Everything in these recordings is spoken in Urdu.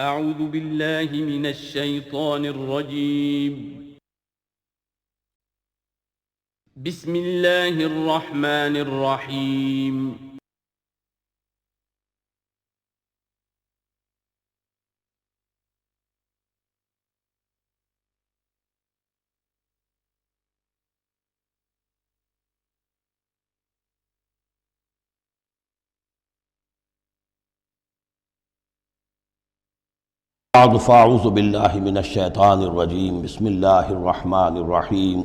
اعوذ باللہ من الشیطان الرجیم بسم اللہ الرحمن الرحیم بعد فاعوذ باللہ من الشیطان الرجیم بسم اللہ الرحمن الرحیم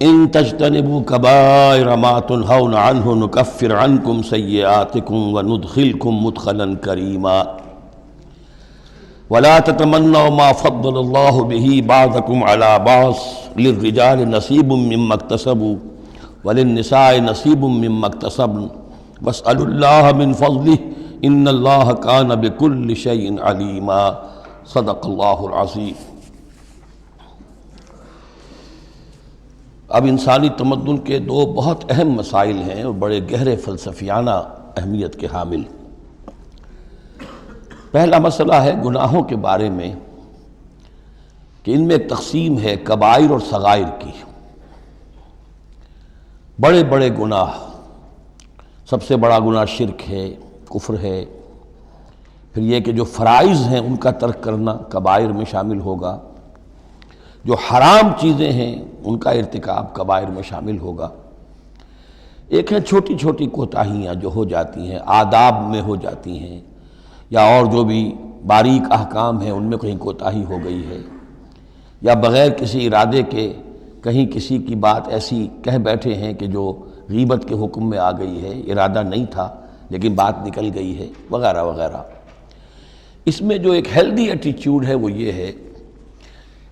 ان تجتنبوا کبائر ما تنہون عنہ نکفر عنکم سیئاتکم وندخلکم مدخلا کریما ولا تتمنوا ما فضل اللہ به بعضکم علی بعض للرجال نصیب مما اکتسبوا وللنساء نصیب مما اکتسبن واسألوا اللہ من فضلہ ان اللہ کان بکل شیء علیما صدق اللہ العظیم۔ اب انسانی تمدن کے دو بہت اہم مسائل ہیں اور بڑے گہرے فلسفیانہ اہمیت کے حامل۔ پہلا مسئلہ ہے گناہوں کے بارے میں کہ ان میں ایک تقسیم ہے کبائر اور صغائر کی۔ بڑے بڑے گناہ، سب سے بڑا گناہ شرک ہے، کفر ہے، پھر یہ کہ جو فرائض ہیں ان کا ترک کرنا کبائر میں شامل ہوگا، جو حرام چیزیں ہیں ان کا ارتکاب کبائر میں شامل ہوگا۔ ایک ہے چھوٹی چھوٹی کوتاہیاں جو ہو جاتی ہیں، آداب میں ہو جاتی ہیں، یا اور جو بھی باریک احکام ہیں ان میں کہیں کوتاہی ہو گئی ہے، یا بغیر کسی ارادے کے کہیں کسی کی بات ایسی کہہ بیٹھے ہیں کہ جو غیبت کے حکم میں آ گئی ہے، ارادہ نہیں تھا لیکن بات نکل گئی ہے، وغیرہ وغیرہ۔ اس میں جو ایک ہیلدی ایٹیچیوڈ ہے وہ یہ ہے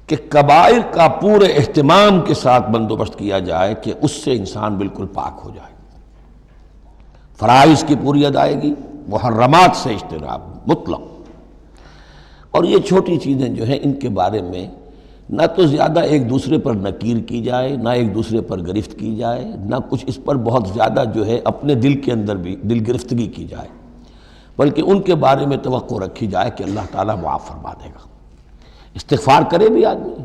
کہ کبائر کا پورے اہتمام کے ساتھ بندوبست کیا جائے کہ اس سے انسان بالکل پاک ہو جائے، فرائض کی پوری ادائیگی، محرمات سے اجتناب مطلق۔ اور یہ چھوٹی چیزیں جو ہیں ان کے بارے میں نہ تو زیادہ ایک دوسرے پر نکیر کی جائے، نہ ایک دوسرے پر گرفت کی جائے، نہ کچھ اس پر بہت زیادہ جو ہے اپنے دل کے اندر بھی دل گرفتگی کی جائے، بلکہ ان کے بارے میں توقع رکھی جائے کہ اللہ تعالیٰ معاف فرما دے گا، استغفار کرے بھی آدمی۔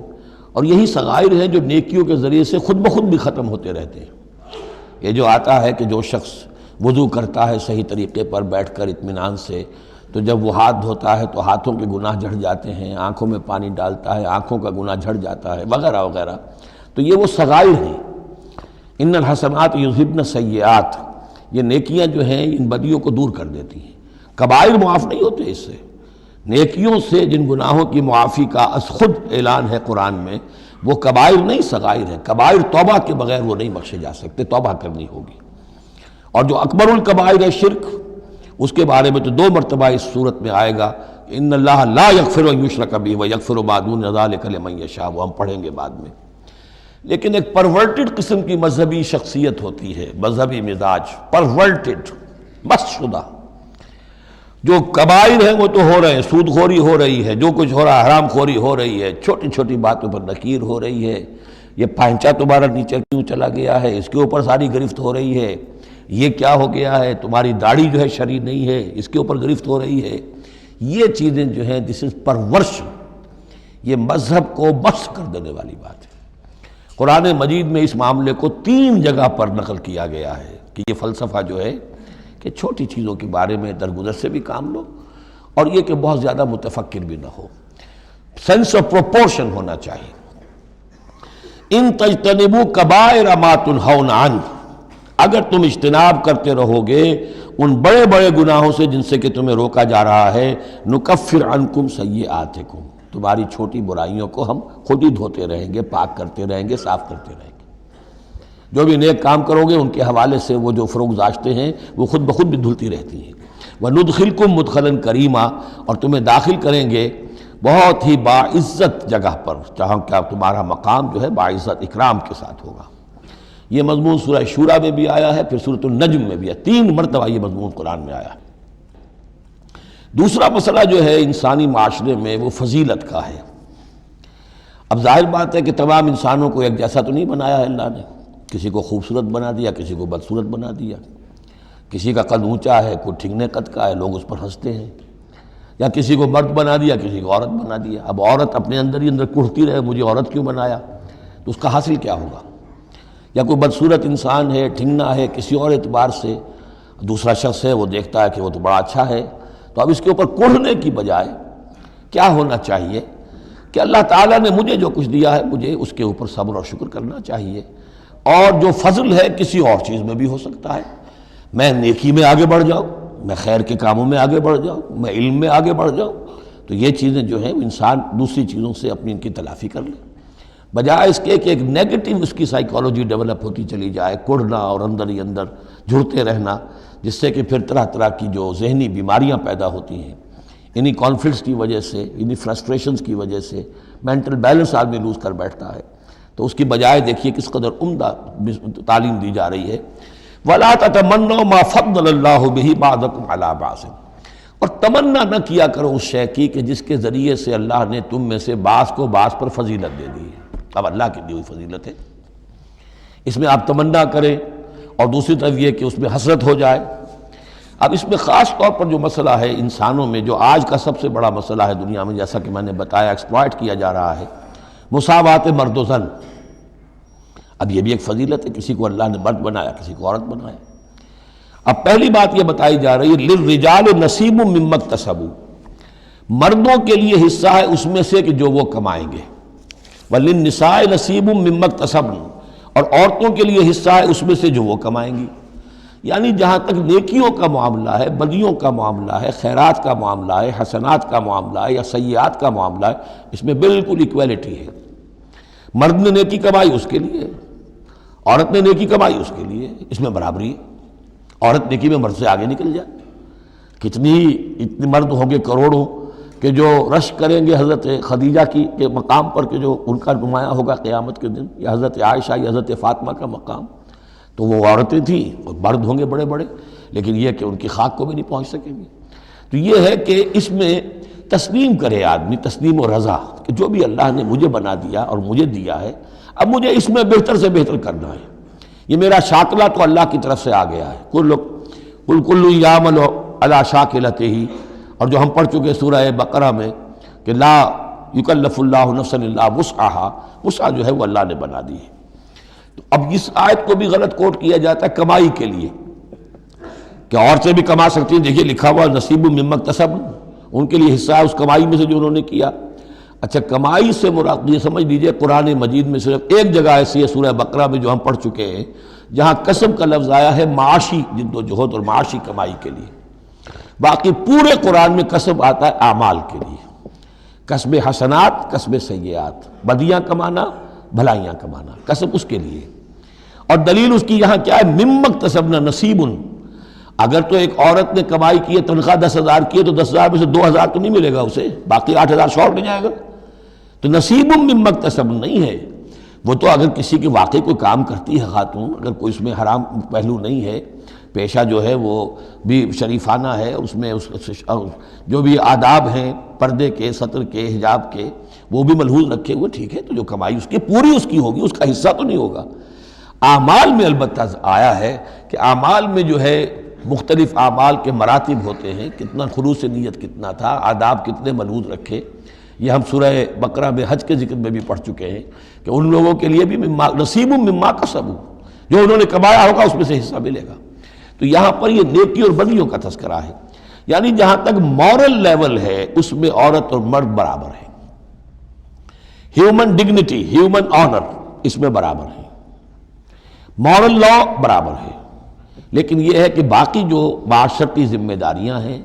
اور یہی صغائر ہیں جو نیکیوں کے ذریعے سے خود بخود بھی ختم ہوتے رہتے ہیں۔ یہ جو آتا ہے کہ جو شخص وضو کرتا ہے صحیح طریقے پر بیٹھ کر اطمینان سے، تو جب وہ ہاتھ دھوتا ہے تو ہاتھوں کے گناہ جھڑ جاتے ہیں، آنکھوں میں پانی ڈالتا ہے آنکھوں کا گناہ جھڑ جاتا ہے، وغیرہ وغیرہ۔ تو یہ وہ صغائر ہیں۔ ان الحسنات یذہبن السیئات، یہ نیکیاں جو ہیں ان بدیوں کو دور کر دیتی ہیں۔ کبائر معاف نہیں ہوتے اس سے، نیکیوں سے جن گناہوں کی معافی کا از خود اعلان ہے قرآن میں، وہ کبائر نہیں صغائر ہیں۔ کبائر توبہ کے بغیر وہ نہیں بخشے جا سکتے، توبہ کرنی ہوگی۔ اور جو اکبر الکبائر ہے شرک، اس کے بارے میں تو دو مرتبہ اس صورت میں آئے گا، ان اللہ لا یغفر ان یشرک بہ ویغفر ما دون ذلک لمن یشاء، وہ ہم پڑھیں گے بعد میں۔ لیکن ایک پرورٹڈ قسم کی مذہبی شخصیت ہوتی ہے، مذہبی مزاج، پرورٹڈ، مست شدہ۔ جو کبائر ہیں وہ تو ہو رہے ہیں، سود خوری ہو رہی ہے، جو کچھ ہو رہا ہے حرام خوری ہو رہی ہے، چھوٹی چھوٹی باتوں پر نکیر ہو رہی ہے، یہ پائنچا تمہارا نیچے کیوں چلا گیا ہے، اس کے اوپر ساری گرفت ہو رہی ہے، یہ کیا ہو گیا ہے، تمہاری داڑھی جو ہے شرعی نہیں ہے، اس کے اوپر گرفت ہو رہی ہے۔ یہ چیزیں جو ہیں دس از پرورش، یہ مذہب کو مست کر دینے والی بات ہے۔ قرآن مجید میں اس معاملے کو 3 جگہ پر نقل کیا گیا ہے کہ یہ فلسفہ جو ہے کہ چھوٹی چیزوں کے بارے میں درگزر سے بھی کام لو، اور یہ کہ بہت زیادہ متفکر بھی نہ ہو، سینس آف پروپورشن ہونا چاہیے۔ ان تجتنبوا کبائر ما تنہون عنہ، اگر تم اجتناب کرتے رہو گے ان بڑے بڑے گناہوں سے جن سے کہ تمہیں روکا جا رہا ہے، نکفر عنکم سیئاتکم، تمہاری چھوٹی برائیوں کو ہم خود ہی دھوتے رہیں گے، پاک کرتے رہیں گے، صاف کرتے رہیں گے۔ جو بھی نیک کام کرو گے ان کے حوالے سے وہ جو فروغ ہیں وہ خود بخود بھی دھلتی رہتی ہیں۔ وندخلکم مدخلا کریما، اور تمہیں داخل کریں گے بہت ہی باعزت جگہ پر، جہاں کیا تمہارا مقام جو ہے باعزت اکرام کے ساتھ ہوگا۔ یہ مضمون سورہ شورى میں بھی آیا ہے، پھر سورۃ النجم میں بھی ہے، 3 مرتبہ یہ مضمون قرآن میں آیا ہے۔ دوسرا مسئلہ جو ہے انسانی معاشرے میں وہ فضیلت کا ہے۔ اب ظاہر بات ہے کہ تمام انسانوں کو ایک جیسا تو نہیں بنایا ہے اللہ نے، کسی کو خوبصورت بنا دیا، کسی کو بدصورت بنا دیا، کسی کا قد اونچا ہے، کوئی ٹھگنے قد کا ہے، لوگ اس پر ہنستے ہیں، یا کسی کو مرد بنا دیا، کسی کو عورت بنا دیا. اب عورت اپنے اندر ہی اندر کڑھتی رہے مجھے عورت کیوں بنایا، تو اس کا حاصل کیا ہوگا؟ یا کوئی بدصورت انسان ہے، ٹھنگنا ہے کسی اور اعتبار سے، دوسرا شخص ہے وہ دیکھتا ہے کہ وہ تو بڑا اچھا ہے، تو اب اس کے اوپر کڑھنے کی بجائے کیا ہونا چاہیے کہ اللہ تعالیٰ نے مجھے جو کچھ دیا ہے مجھے اس کے اوپر صبر اور شکر کرنا چاہیے. اور جو فضل ہے کسی اور چیز میں بھی ہو سکتا ہے، میں نیکی میں آگے بڑھ جاؤں، میں خیر کے کاموں میں آگے بڑھ جاؤں، میں علم میں آگے بڑھ جاؤں، تو یہ چیزیں جو ہیں انسان دوسری چیزوں سے اپنی ان کی تلافی کر لے، بجائے اس کے کہ ایک نیگیٹو اس کی سائیکالوجی ڈیولپ ہوتی چلی جائے، کڑھنا اور اندر ہی اندر جھڑتے رہنا، جس سے کہ پھر طرح طرح کی جو ذہنی بیماریاں پیدا ہوتی ہیں انہی کانفلکٹس کی وجہ سے، انہی فرسٹریشنز کی وجہ سے مینٹل بیلنس آدمی لوز کر بیٹھتا ہے. تو اس کی بجائے دیکھیے کس قدر عمدہ تعلیم دی جا رہی ہے. وَلَا تَتَمَنَّوْا مَا فَضَّلَ اللَّهُ بِهِ بَعْضَكُمْ عَلَىٰ بَعْضٍ، اور تمنا نہ کیا کرو اس شے کی کہ جس کے ذریعے سے اللہ نے تم میں سے بعض کو بعض پر فضیلت دے دی ہے. اب اللہ کی دی ہوئی فضیلت ہے، اس میں آپ تمنا کریں، اور دوسری طرف یہ کہ اس میں حسرت ہو جائے. اب اس میں خاص طور پر جو مسئلہ ہے انسانوں میں، جو آج کا سب سے بڑا مسئلہ ہے دنیا میں، جیسا کہ میں نے بتایا ایکسپلائٹ کیا جا رہا ہے، مساوات مرد و زن. اب یہ بھی ایک فضیلت ہے، کسی کو اللہ نے مرد بنایا، کسی کو عورت بنایا. اب پہلی بات یہ بتائی جا رہی ہے للرجال نصیب مما اکتسبوا، مردوں کے لیے حصہ ہے اس میں سے کہ جو وہ کمائیں گے، وللنساء نصیب مما اکتسبن، اور عورتوں کے لیے حصہ ہے اس میں سے جو وہ کمائیں گی. یعنی جہاں تک نیکیوں کا معاملہ ہے، بدیوں کا معاملہ ہے، خیرات کا معاملہ ہے، حسنات کا معاملہ ہے یا سیئات کا معاملہ ہے، اس میں بالکل ایکویلٹی ہے. مرد نے نیکی کمائی اس کے لیے، عورت نے نیکی کمائی اس کے لیے، اس میں برابری ہے. عورت نیکی میں مرد سے آگے نکل جائے. اتنے مرد ہوں گے کروڑوں کہ جو رش کریں گے حضرت خدیجہ کی کے مقام پر، کہ جو ان کا نمایاں ہوگا قیامت کے دن، یا حضرت عائشہ یا حضرت فاطمہ کا مقام، تو وہ عورتیں تھیں اور مرد ہوں گے بڑے بڑے، لیکن یہ کہ ان کی خاک کو بھی نہیں پہنچ سکیں گے. تو یہ ہے کہ اس میں تسلیم کرے آدمی، تسلیم و رضا، کہ جو بھی اللہ نے مجھے بنا دیا اور مجھے دیا ہے، اب مجھے اس میں بہتر سے بہتر کرنا ہے. یہ میرا شاکلہ تو اللہ کی طرف سے آ گیا ہے، کل یعمل علی شاکلتہ، اور جو ہم پڑھ چکے سورہ بقرہ میں کہ لا یکلف اللہ نفسا الا وسعہا، وسع جو ہے وہ اللہ نے بنا دی ہے. تو اب اس آیت کو بھی غلط کوٹ کیا جاتا ہے کمائی کے لیے، کہ عورتیں بھی کما سکتی ہیں. دیکھیے لکھا ہوا نصیب مما اکتسب، ان کے لیے حصہ ہے اس کمائی میں سے جو انہوں نے کیا. اچھا کمائی سے مراد یہ سمجھ لیجئے قرآن مجید میں صرف ایک جگہ ایسی ہے سورہ بقرہ میں جو ہم پڑھ چکے ہیں، جہاں کسب کا لفظ آیا ہے معاشی جد و جہد اور معاشی کمائی کے لیے. باقی پورے قرآن میں کسب آتا ہے اعمال کے لیے، کسب حسنات، کسب سیئات، بدیاں کمانا، بھلائیاں کمانا، کسب اس کے لیے. اور دلیل اس کی یہاں کیا ہے؟ مما اکتسبنا نصیب. اگر تو ایک عورت نے کمائی کی ہے، تنخواہ 10,000 کی ہے، تو 10,000 میں سے 2,000 تو نہیں ملے گا اسے، باقی 8,000 شارٹ میں جائے گا. تو نصیب مما اکتسب نہیں ہے وہ. تو اگر کسی کی واقعی کوئی کام کرتی ہے خاتون، اگر کوئی اس میں حرام پہلو نہیں ہے، پیشہ جو ہے وہ بھی شریفانہ ہے، اس میں جو بھی آداب ہیں پردے کے، سطر کے، حجاب کے، وہ بھی ملحوظ رکھے ہوئے، ٹھیک ہے. تو جو کمائی اس کی پوری اس کی ہوگی، اس کا حصہ تو نہیں ہوگا. اعمال میں البتہ آیا ہے کہ اعمال میں جو ہے مختلف اعمال کے مراتب ہوتے ہیں، کتنا خلوص نیت کتنا تھا، آداب کتنے ملحوظ رکھے. یہ ہم سورہ بقرہ میں حج کے ذکر میں بھی پڑھ چکے ہیں کہ ان لوگوں کے لیے بھی نصیب مما کسبوا، جو انہوں نے کمایا ہوگا اس میں سے حصہ ملے گا. تو یہاں پر یہ نیکی اور بدیوں کا تذکرہ ہے. یعنی جہاں تک مورل لیول ہے اس میں عورت اور مرد برابر ہیں. ہیومن ڈگنیٹی، ہیومن آنر اس میں برابر ہے، مورل لا برابر ہے. لیکن یہ ہے کہ باقی جو معاشرتی ذمہ داریاں ہیں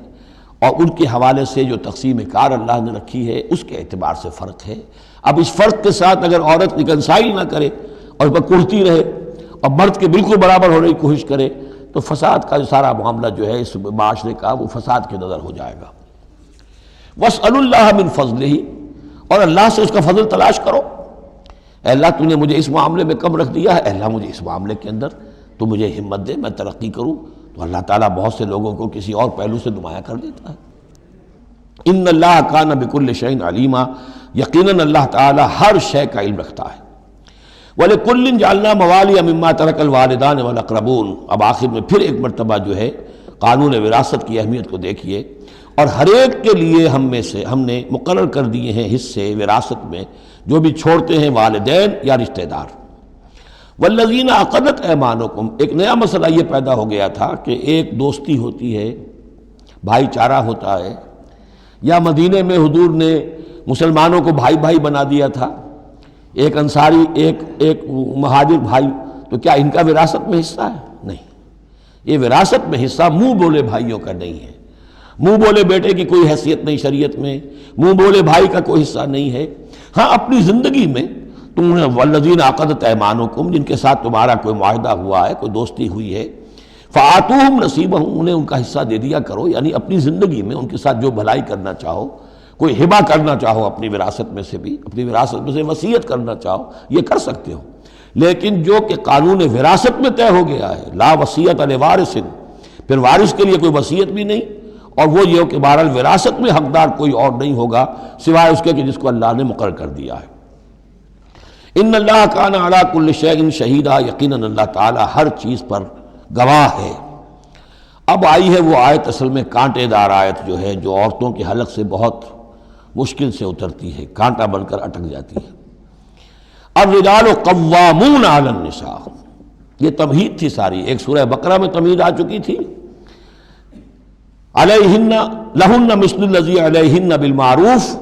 اور ان کے حوالے سے جو تقسیم کار اللہ نے رکھی ہے، اس کے اعتبار سے فرق ہے. اب اس فرق کے ساتھ اگر عورت ریکنسائل نہ کرے اور اس پر کڑھتی رہے اور مرد کے بالکل برابر ہونے کی کوشش کرے، تو فساد کا جو سارا معاملہ جو ہے اس معاشرے کا، وہ فساد کے نظر ہو جائے گا. وَاسْأَلُوا اللَّهَ مِنْ فَضْلِهِ، اور اللہ سے اس کا فضل تلاش کرو. اے اللہ تو نے مجھے اس معاملے میں کم رکھ دیا ہے، اے اللہ مجھے اس معاملے کے اندر تو مجھے ہمت دے، میں ترقی کروں. تو اللہ تعالیٰ بہت سے لوگوں کو کسی اور پہلو سے نمایاں کر دیتا ہے. ان اللہ کان بکل شیء علیما، یقیناً اللہ تعالیٰ ہر شے کا علم رکھتا ہے. وَلِكُلٍّ جَعَلْنَا مَوَالِيَ مِمَّا تَرَكَ الْوَالِدَانِ وَالْأَقْرَبُونَ. اب آخر میں پھر ایک مرتبہ جو ہے قانون وراثت کی اہمیت کو دیکھیے، اور ہر ایک کے لیے ہم نے مقرر کر دیے ہیں حصے وراثت میں جو بھی چھوڑتے ہیں والدین یا رشتہ دار۔ والذین عقدت ایمانکم، ایک نیا مسئلہ یہ پیدا ہو گیا تھا کہ ایک دوستی ہوتی ہے، بھائی چارہ ہوتا ہے، یا مدینے میں حضور نے مسلمانوں کو بھائی بھائی بنا دیا تھا، ایک انصاری ایک مہاجر بھائی، تو کیا ان کا وراثت میں حصہ ہے؟ نہیں، یہ وراثت میں حصہ منہ بولے بھائیوں کا نہیں ہے، منہ بولے بیٹے کی کوئی حیثیت نہیں شریعت میں، منہ بولے بھائی کا کوئی حصہ نہیں ہے۔ ہاں اپنی زندگی میں تم نے والذین عقدت ایمانکم، جن کے ساتھ تمہارا کوئی معاہدہ ہوا ہے، کوئی دوستی ہوئی ہے، فآتوہم نصیبہم، انہیں ان کا حصہ دے دیا کرو، یعنی اپنی زندگی میں ان کے ساتھ جو بھلائی کرنا چاہو، کوئی ہبہ کرنا چاہو اپنی وراثت میں سے بھی، اپنی وراثت میں سے وصیت کرنا چاہو، یہ کر سکتے ہو۔ لیکن جو کہ قانون وراثت میں طے ہو گیا ہے، لا وصیت لوارث، پھر وارث کے لیے کوئی وصیت بھی نہیں، اور وہ یہ کہ بہرحال وراثت میں حقدار کوئی اور نہیں ہوگا سوائے اس کے کہ جس کو اللہ نے مقرر کر دیا ہے۔ ان اللہ کان علی کل شیء شہیدا، یقیناً اللہ تعالیٰ ہر چیز پر گواہ ہے۔ اب آئی ہے وہ آیت، اصل میں کانٹے دار آیت جو ہے، جو عورتوں کے حلق سے بہت مشکل سے اترتی ہے، کانٹا بن کر اٹک جاتی ہے۔ الرجال قوامون علی النساء، یہ تمہید تھی ساری، ایک سورہ بقرہ میں تمہید آ چکی تھی، علیہن لہن مثل الذی علیہن بالمعروف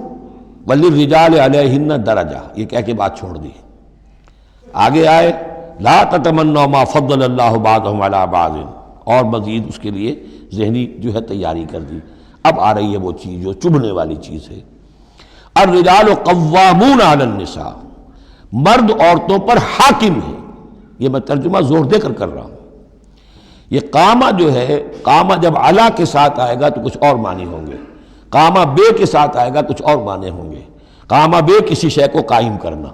وللرجال علیہن درجہ، یہ کہہ کے بات چھوڑ دی۔ آگے آئے لا تتمنوا ما فضل اللہ بعضهم علی بعض، اور مزید اس کے لیے ذہنی جو ہے تیاری کر دی۔ اب آ رہی ہے وہ چیز جو چبھنے والی چیز ہے۔ الرجال قوامون علی النساء، مرد عورتوں پر حاکم ہے۔ یہ میں ترجمہ زور دے کر رہا ہوں۔ یہ قامہ جو ہے، قامہ جب علا کے ساتھ آئے گا تو کچھ اور معنی ہوں گے، قامہ بے کے ساتھ آئے گا کچھ اور معنی ہوں گے۔ قامہ بے کسی شے کو قائم کرنا،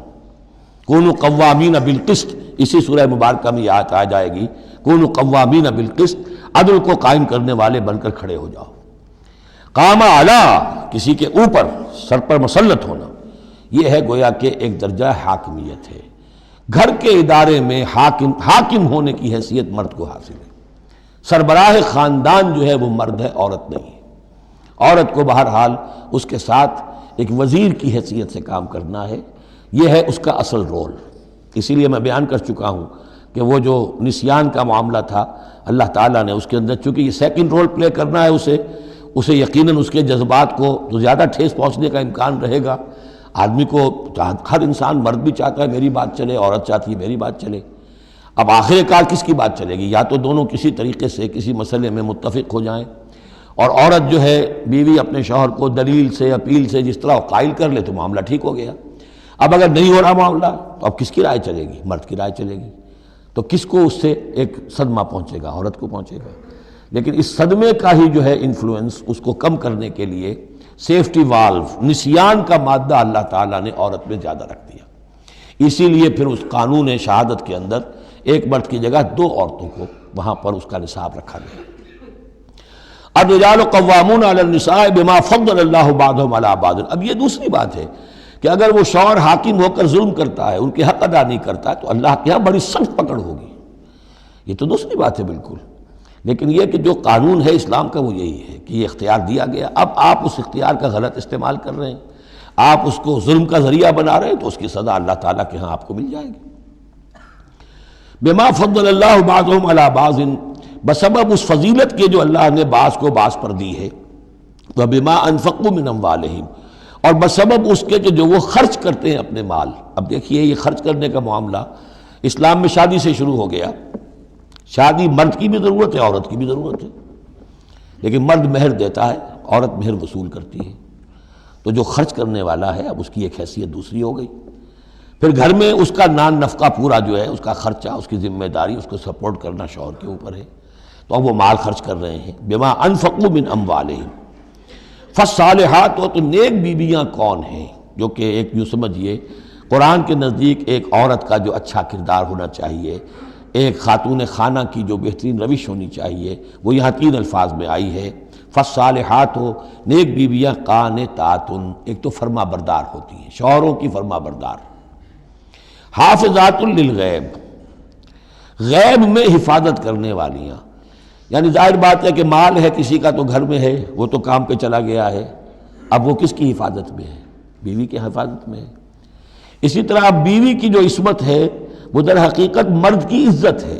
کونوا قوامین بالقسط، اسی سورہ مبارکہ میں یہ آیت آ جائے گی، کونوا قوامین بالقسط، عدل کو قائم کرنے والے بن کر کھڑے ہو جاؤ۔ قامہ علا، کسی کے اوپر، سر پر مسلط ہونا، یہ ہے گویا کہ ایک درجہ حاکمیت ہے۔ گھر کے ادارے میں حاکم ہونے کی حیثیت مرد کو حاصل ہے۔ سربراہ خاندان جو ہے وہ مرد ہے، عورت نہیں ہے۔ عورت کو بہرحال اس کے ساتھ ایک وزیر کی حیثیت سے کام کرنا ہے، یہ ہے اس کا اصل رول۔ اسی لیے میں بیان کر چکا ہوں کہ وہ جو نسیان کا معاملہ تھا، اللہ تعالیٰ نے اس کے اندر، چونکہ یہ سیکنڈ رول پلے کرنا ہے اسے یقیناً اس کے جذبات کو تو زیادہ ٹھیس پہنچنے کا امکان رہے گا۔ آدمی کو، ہر انسان، مرد بھی چاہتا ہے میری بات چلے، عورت چاہتی ہے میری بات چلے۔ اب آخر کار کس کی بات چلے گی؟ یا تو دونوں کسی طریقے سے کسی مسئلے میں متفق ہو جائیں، اور عورت جو ہے بیوی اپنے شوہر کو دلیل سے، اپیل سے جس طرح قائل کر لے تو معاملہ ٹھیک ہو گیا۔ اب اگر نہیں ہو رہا معاملہ تو اب کس کی رائے چلے گی؟ مرد کی رائے چلے گی۔ تو کس کو اس سے ایک صدمہ پہنچے گا؟ عورت کو پہنچے گا۔ لیکن اس صدمے کا ہی جو ہے انفلوئنس، اس کو کم کرنے کے لیے سیفٹی والو، نسیان کا مادہ اللہ تعالیٰ نے عورت میں زیادہ رکھ دیا۔ اسی لیے پھر اس قانون شہادت کے اندر ایک مرد کی جگہ 2 عورتوں کو وہاں پر اس کا نصاب رکھا گیا۔ الرجال قوامون علی النساء بما فضل اللہ بعضهم علی بعض۔ اب یہ دوسری بات ہے کہ اگر وہ شوہر حاکم ہو کر ظلم کرتا ہے، ان کے حق ادا نہیں کرتا ہے، تو اللہ کے یہاں بڑی سخت پکڑ ہوگی، یہ تو دوسری بات ہے بالکل۔ لیکن یہ کہ جو قانون ہے اسلام کا وہ یہی ہے کہ یہ اختیار دیا گیا، اب آپ اس اختیار کا غلط استعمال کر رہے ہیں، آپ اس کو ظلم کا ذریعہ بنا رہے ہیں، تو اس کی سزا اللہ تعالیٰ کے ہاں آپ کو مل جائے گی۔ بما فضل اللہ بعضهم علی بعض، بسبب اس فضیلت کے جو اللہ نے بعض کو بعض پر دی ہے، وبما انفقوا من اموالہم، اور بسبب اس کے کہ جو وہ خرچ کرتے ہیں اپنے مال۔ اب دیکھیے یہ خرچ کرنے کا معاملہ اسلام میں شادی سے شروع ہو گیا۔ شادی مرد کی بھی ضرورت ہے، عورت کی بھی ضرورت ہے، لیکن مرد مہر دیتا ہے، عورت مہر وصول کرتی ہے۔ تو جو خرچ کرنے والا ہے اب اس کی ایک حیثیت دوسری ہو گئی۔ پھر گھر میں اس کا نان نفقہ پورا جو ہے، اس کا خرچہ، اس کی ذمہ داری، اس کو سپورٹ کرنا شوہر کے اوپر ہے، تو اب وہ مال خرچ کر رہے ہیں۔ بما انفقوا من اموالہم، فالصالحات، تو نیک بیویاں کون ہیں؟ جو کہ ایک یوں سمجھیے قرآن کے نزدیک ایک عورت کا جو اچھا کردار ہونا چاہیے، ایک خاتون خانہ کی جو بہترین روش ہونی چاہیے، وہ یہاں 3 الفاظ میں آئی ہے۔ فالصالحات، نیک بیویاں، قانتات، ایک تو فرما بردار ہوتی ہیں، شوہروں کی فرما بردار، حافظات للغیب، غیب میں حفاظت کرنے والیاں، یعنی ظاہر بات ہے کہ مال ہے کسی کا تو گھر میں ہے، وہ تو کام پہ چلا گیا ہے، اب وہ کس کی حفاظت میں ہے؟ بیوی کی حفاظت میں ہے۔ اسی طرح اب بیوی کی جو عصمت ہے وہ در حقیقت مرد کی عزت ہے،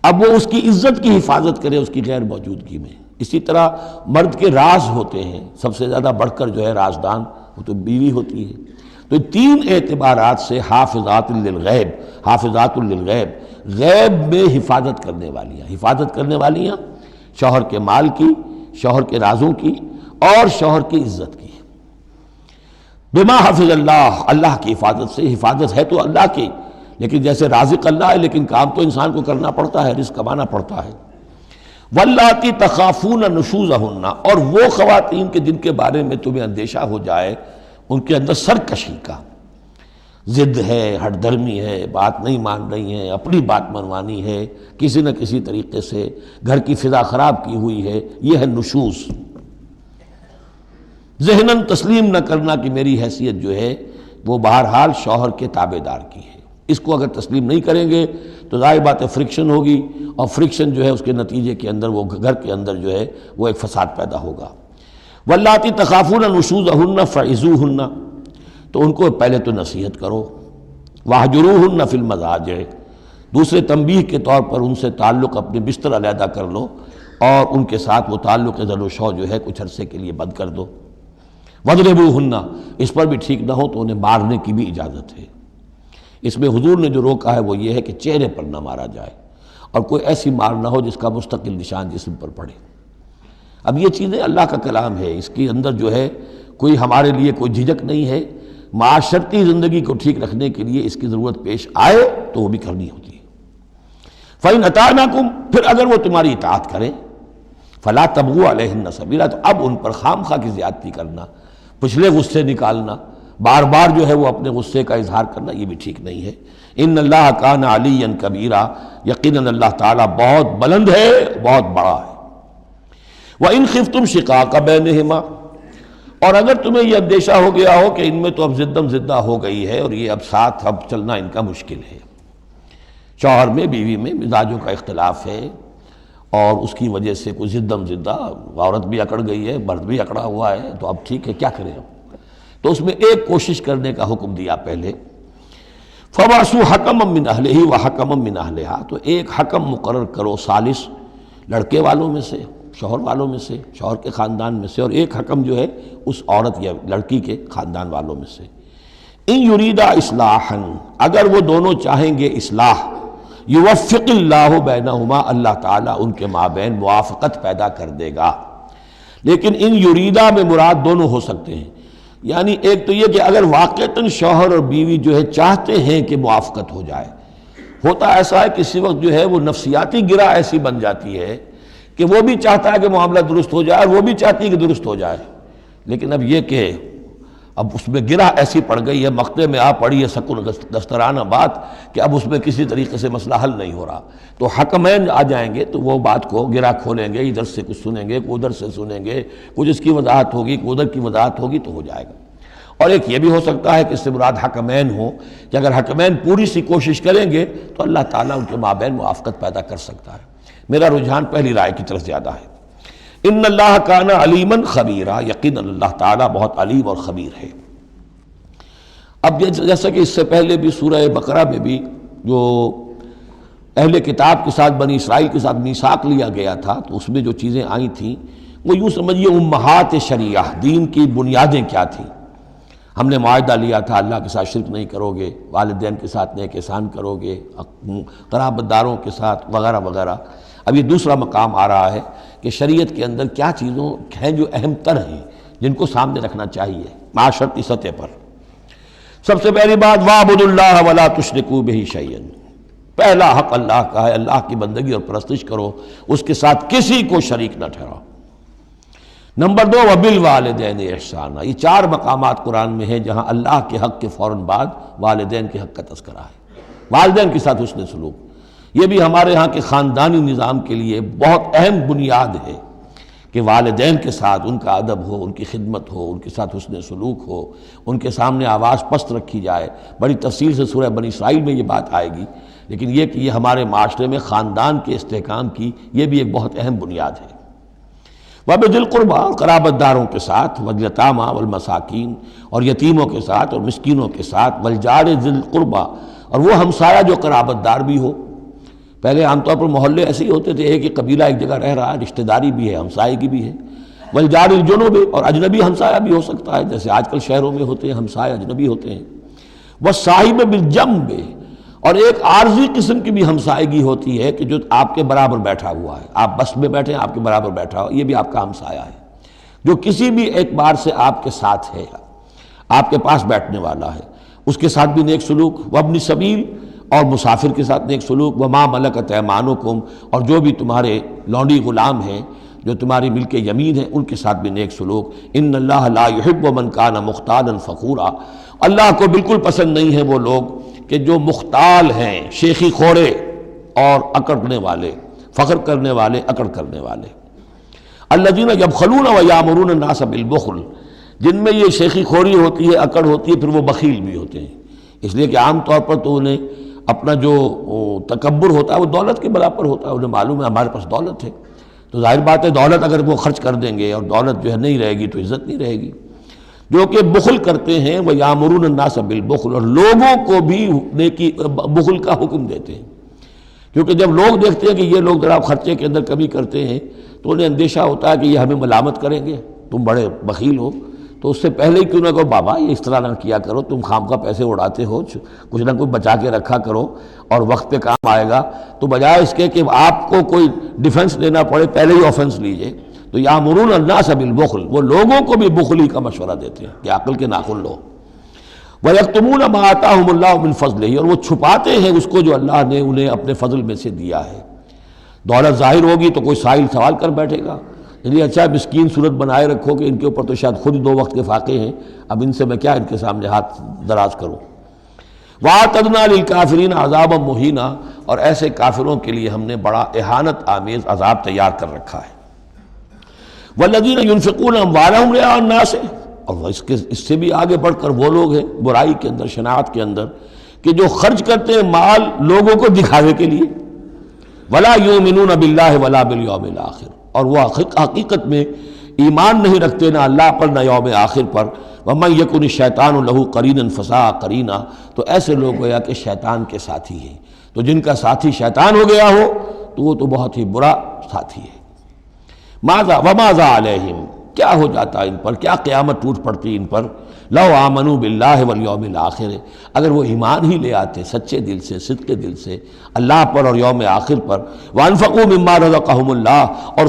اب وہ اس کی عزت کی حفاظت کرے اس کی غیر موجودگی میں۔ اسی طرح مرد کے راز ہوتے ہیں، سب سے زیادہ بڑھ کر جو ہے رازدان وہ تو بیوی ہوتی ہے۔ تو تین اعتبارات سے حافظات للغیب، حافظات للغیب، غیب میں حفاظت کرنے والیاں شوہر کے مال کی، شوہر کے رازوں کی اور شوہر کی عزت کی۔ بما حفظ اللہ، اللہ کی حفاظت سے، حفاظت ہے تو اللہ کی، لیکن جیسے رازق اللہ ہے لیکن کام تو انسان کو کرنا پڑتا ہے، رزق کمانا پڑتا ہے۔ واللاتی تخافون نشوزہن، اور وہ خواتین کے جن کے بارے میں تمہیں اندیشہ ہو جائے ان کے اندر سرکشی کا، ضد ہے، ہٹ دھرمی ہے، بات نہیں مان رہی ہیں، اپنی بات منوانی ہے، کسی نہ کسی طریقے سے گھر کی فضا خراب کی ہوئی ہے، یہ ہے نشوز۔ ذہناً تسلیم نہ کرنا کہ میری حیثیت جو ہے وہ بہرحال شوہر کے تابع دار کی ہے، اس کو اگر تسلیم نہیں کریں گے تو ظاہر بات ہے فرکشن ہوگی، اور فرکشن جو ہے اس کے نتیجے کے اندر وہ گھر کے اندر جو ہے وہ ایک فساد پیدا ہوگا۔ واللاتی تخافون نشوزہن فعظوہن، تو ان کو پہلے تو نصیحت کرو، واہجروہن فی المضاجع، دوسرے تنبیہ کے طور پر ان سے تعلق اپنے بستر علیحدہ کر لو اور ان کے ساتھ وہ تعلق ذل و شو جو ہے کچھ عرصے کے لیے بند کر دو۔ وَاضْرِبُوهُنَّ، اس پر بھی ٹھیک نہ ہو تو انہیں مارنے کی بھی اجازت ہے۔ اس میں حضور نے جو روکا ہے وہ یہ ہے کہ چہرے پر نہ مارا جائے اور کوئی ایسی مار نہ ہو جس کا مستقل نشان جسم پر پڑے۔ اب یہ چیزیں اللہ کا کلام ہے، اس کے اندر جو ہے کوئی ہمارے لیے کوئی جھجک نہیں ہے، معاشرتی زندگی کو ٹھیک رکھنے کے لیے اس کی ضرورت پیش آئے تو وہ بھی کرنی ہوتی ہے۔ فَإِنْ أَطَعْنَكُمْ، پھر اگر وہ تمہاری اطاعت کریں، فَلَا تَبْغُوا عَلَيْهِنَّ سَبِيلًا، تو اب ان پر خام خواہ کی زیادتی کرنا، پچھلے غصے نکالنا، بار بار جو ہے وہ اپنے غصے کا اظہار کرنا، یہ بھی ٹھیک نہیں ہے۔ ان اللہ کان علیٰ کبیرا، یقیناً اللہ تعالیٰ بہت بلند ہے، بہت بڑا ہے۔ وَإِنْ خِفْتُمْ شِقَاقَ بَيْنِهِمَا، اور اگر تمہیں یہ اندیشہ ہو گیا ہو کہ ان میں تو اب زدم زدہ ہو گئی ہے اور یہ اب ساتھ اب چلنا ان کا مشکل ہے، شوہر میں بیوی میں مزاجوں کا اختلاف ہے اور اس کی وجہ سے کوئی زدم زدہ، عورت بھی اکڑ گئی ہے، مرد بھی اکڑا ہوا ہے، تو اب ٹھیک ہے کیا کریں ہم؟ تو اس میں ایک کوشش کرنے کا حکم دیا پہلے، فَبَعْثُوا حَكَمًا مِّنْ أَهْلِهِ وَحَكَمًا مِّنْ أَهْلِهَا، تو ایک حکم مقرر کرو ثالث، لڑکے والوں میں سے، شوہر والوں میں سے، شوہر کے خاندان میں سے، اور ایک حکم جو ہے اس عورت یا لڑکی کے خاندان والوں میں سے۔ ان یریدا اصلاحا، اگر وہ دونوں چاہیں گے اصلاح، یوفق اللہ بینہما، اللہ تعالیٰ ان کے مابین موافقت پیدا کر دے گا۔ لیکن ان یریدا میں مراد دونوں ہو سکتے ہیں، یعنی ایک تو یہ کہ اگر واقعتاً شوہر اور بیوی جو ہے چاہتے ہیں کہ موافقت ہو جائے، ہوتا ایسا ہے کسی وقت جو ہے وہ نفسیاتی گرہ ایسی بن جاتی ہے کہ وہ بھی چاہتا ہے کہ معاملہ درست ہو جائے اور وہ بھی چاہتی ہے کہ درست ہو جائے، لیکن اب یہ کہ اب اس میں گرہ ایسی پڑ گئی ہے، مقطع میں آ پڑی ہے سکون دسترانہ بات کہ اب اس میں کسی طریقے سے مسئلہ حل نہیں ہو رہا، تو حکمین آ جائیں گے تو وہ بات کو گرہ کھولیں گے، ادھر سے کچھ سنیں گے، ادھر سے سنیں گے، کچھ اس کی وضاحت ہوگی، ادھر کی وضاحت ہوگی تو ہو جائے گا۔ اور ایک یہ بھی ہو سکتا ہے کہ اس سے مراد حکمین ہو کہ اگر حکمین پوری سی کوشش کریں گے تو اللہ تعالیٰ ان کے مابین موافقت پیدا کر سکتا ہے۔ میرا رجحان پہلی رائے کی طرف زیادہ ہے۔ ان اللہ کان علیما خبیرا، یقیناً اللہ تعالیٰ بہت علیم اور خبیر ہے۔ اب جیسا کہ اس سے پہلے بھی سورہ بقرہ میں بھی جو اہل کتاب کے ساتھ بنی اسرائیل کے ساتھ میثاق لیا گیا تھا تو اس میں جو چیزیں آئی تھیں وہ یوں سمجھیے امہات شریعہ، دین کی بنیادیں کیا تھیں۔ ہم نے معاہدہ لیا تھا اللہ کے ساتھ شرک نہیں کرو گے، والدین کے ساتھ نیک احسان کرو گے، قرابت داروں کے ساتھ وغیرہ وغیرہ۔ اب یہ دوسرا مقام آ رہا ہے کہ شریعت کے اندر کیا چیزوں ہیں جو اہم تر ہیں جن کو سامنے رکھنا چاہیے معاشرتی سطح پر۔ سب سے پہلی بات وَاعْبُدُوا اللَّهَ وَلَا تُشْرِكُوا بِهِ شَيْئًا، پہلا حق اللہ کا ہے، اللہ کی بندگی اور پرستش کرو، اس کے ساتھ کسی کو شریک نہ ٹھہراؤ۔ نمبر 2 وَبِالْوَالِدَيْنِ إِحْسَانًا، یہ 4 مقامات قرآن میں ہیں جہاں اللہ کے حق کے فوراً بعد والدین کے حق کا تذکرہ ہے۔ والدین کے ساتھ حسن سلوک، یہ بھی ہمارے ہاں کے خاندانی نظام کے لیے بہت اہم بنیاد ہے کہ والدین کے ساتھ ان کا ادب ہو، ان کی خدمت ہو، ان کے ساتھ حسن سلوک ہو، ان کے سامنے آواز پست رکھی جائے۔ بڑی تفصیل سے سورہ بنی اسرائیل میں یہ بات آئے گی لیکن یہ کہ یہ ہمارے معاشرے میں خاندان کے استحکام کی یہ بھی ایک بہت اہم بنیاد ہے۔ وَبِذِي الْقُرْبَىٰ، اور قرابت داروں کے ساتھ، وَالْيَتَامَىٰ وَالْمَسَاکِین، اور یتیموں کے ساتھ اور مسکینوں کے ساتھ، وَالْجَارِ ذِي الْقُرْبَىٰ، اور وہ ہمسایہ جو قرابت دار بھی ہو۔ پہلے عام طور پر محلے ایسے ہی ہوتے تھے، ایک ہی قبیلہ ایک جگہ رہ رہا ہے، رشتہ داری بھی ہے، ہمسائے کی بھی ہے۔ وَالْجَارِ الْجُنُبِ، اور اجنبی ہمسایہ بھی ہو سکتا ہے، جیسے آج کل شہروں میں ہوتے ہیں ہمسایہ اجنبی ہوتے ہیں۔ وَالصَّاحِبِ بِالْجَنبِ، اور ایک عارضی قسم کی بھی ہمسائیگی ہوتی ہے کہ جو آپ کے برابر بیٹھا ہوا ہے، آپ بس میں بیٹھے ہیں، آپ کے برابر بیٹھا ہوا، یہ بھی آپ کا ہمسایہ ہے، جو کسی بھی اعتبار سے آپ کے ساتھ ہے، آپ کے پاس بیٹھنے والا ہے، اس کے ساتھ بھی نیک سلوک۔ وابن سبیل، اور مسافر کے ساتھ نیک سلوک۔ وما ملکت ایمانکم، اور جو بھی تمہارے لونڈی غلام ہیں، جو تمہاری ملک یمین ہیں، ان کے ساتھ بھی نیک سلوک۔ ان اللہ لا یحب من کان مختالا فخورا، اللہ کو بالکل پسند نہیں ہیں وہ لوگ کہ جو مختال ہیں، شیخی خورے اور اکڑنے والے، فخر کرنے والے، اکڑ کرنے والے۔ الذین یبخلون ویامرون الناس بالبخل، جن میں یہ شیخی خوری ہوتی ہے، اکڑ ہوتی ہے، پھر وہ بخیل بھی ہوتے ہیں، اس لیے کہ عام طور پر تو انہیں اپنا جو تکبر ہوتا ہے وہ دولت کے برابر ہوتا ہے، انہیں معلوم ہے ہمارے پاس دولت ہے، تو ظاہر بات ہے دولت اگر وہ خرچ کر دیں گے اور دولت جو ہے نہیں رہے گی تو عزت نہیں رہے گی۔ جو کہ بخل کرتے ہیں، وہ یامرون الناس بالبخل، اور لوگوں کو بھی نیکی بخل کا حکم دیتے ہیں، کیونکہ جب لوگ دیکھتے ہیں کہ یہ لوگ ذرا خرچے کے اندر کمی کرتے ہیں تو انہیں اندیشہ ہوتا ہے کہ یہ ہمیں ملامت کریں گے، تم بڑے بخیل ہو، تو اس سے پہلے ہی کیوں نہ کہو بابا یہ اس طرح نہ کیا کرو، تم خامخواہ پیسے اڑاتے ہو، کچھ نہ کچھ بچا کے رکھا کرو اور وقت پہ کام آئے گا، تو بجائے اس کے کہ آپ کو کوئی ڈیفنس لینا پڑے پہلے ہی آفنس لیجئے، تو یامرون الناس بالبخل، وہ لوگوں کو بھی بخلی کا مشورہ دیتے ہیں کہ عقل کے ناخن لو۔ وَيَكْتُمُونَ مَا آتَاهُمُ اللَّهُ مِنْ فَضْلِهِ، اور وہ چھپاتے ہیں اس کو جو اللہ نے انہیں اپنے فضل میں سے دیا ہے۔ دولت ظاہر ہوگی تو کوئی سائل سوال کر بیٹھے گا، یعنی اچھا مسکین صورت بنائے رکھو کہ ان کے اوپر تو شاید خود 2 وقت کے فاقے ہیں، اب ان سے میں کیا ان کے سامنے ہاتھ دراز کروں۔ وَأَعْتَدْنَا لِلْكَافِرِينَ عَذَابًا مُهِينًا، اور ایسے کافروں کے لیے ہم نے بڑا اہانت آمیز عذاب تیار کر رکھا ہے۔ وَالَّذِينَ يُنْفِقُونَ أَمْوَالَهُمْ رِئَاءَ النَّاسِ، اور اس سے بھی آگے بڑھ کر وہ لوگ ہیں برائی کے اندر، شناعت کے اندر، کہ جو خرچ کرتے ہیں مال لوگوں کو دکھاوے کے لیے۔ وَلَا يُؤْمِنُونَ بِاللَّهِ وَلَا بِالْيَوْمِ الْآخِرِ، اور وہ حقیقت میں ایمان نہیں رکھتے نہ اللہ پر نہ یوم آخر پر۔ وَمَن يَكُنِ الشَّيْطَانُ لَهُ قَرِينًا فَسَاءَ قَرِينًا، تو ایسے لوگ گویا کہ شیطان کے ساتھی ہیں، تو جن کا ساتھی شیطان ہو گیا ہو تو وہ تو بہت ہی برا ساتھی ہے۔ وَمَاذَا عَلَيْهِمْ، کیا ہو جاتا ان پر، کیا قیامت ٹوٹ پڑتی ان پر، لَوْ آمَنُوا بِاللَّهِ وَالْيَوْمِ الْآخِرِ، اگر وہ ایمان ہی لے آتے سچے دل سے، صدق دل سے اللہ پر اور یوم آخر پر۔ وَأَنفَقُوا مِمَّا رَزَقَهُمُ اللَّهُ، اور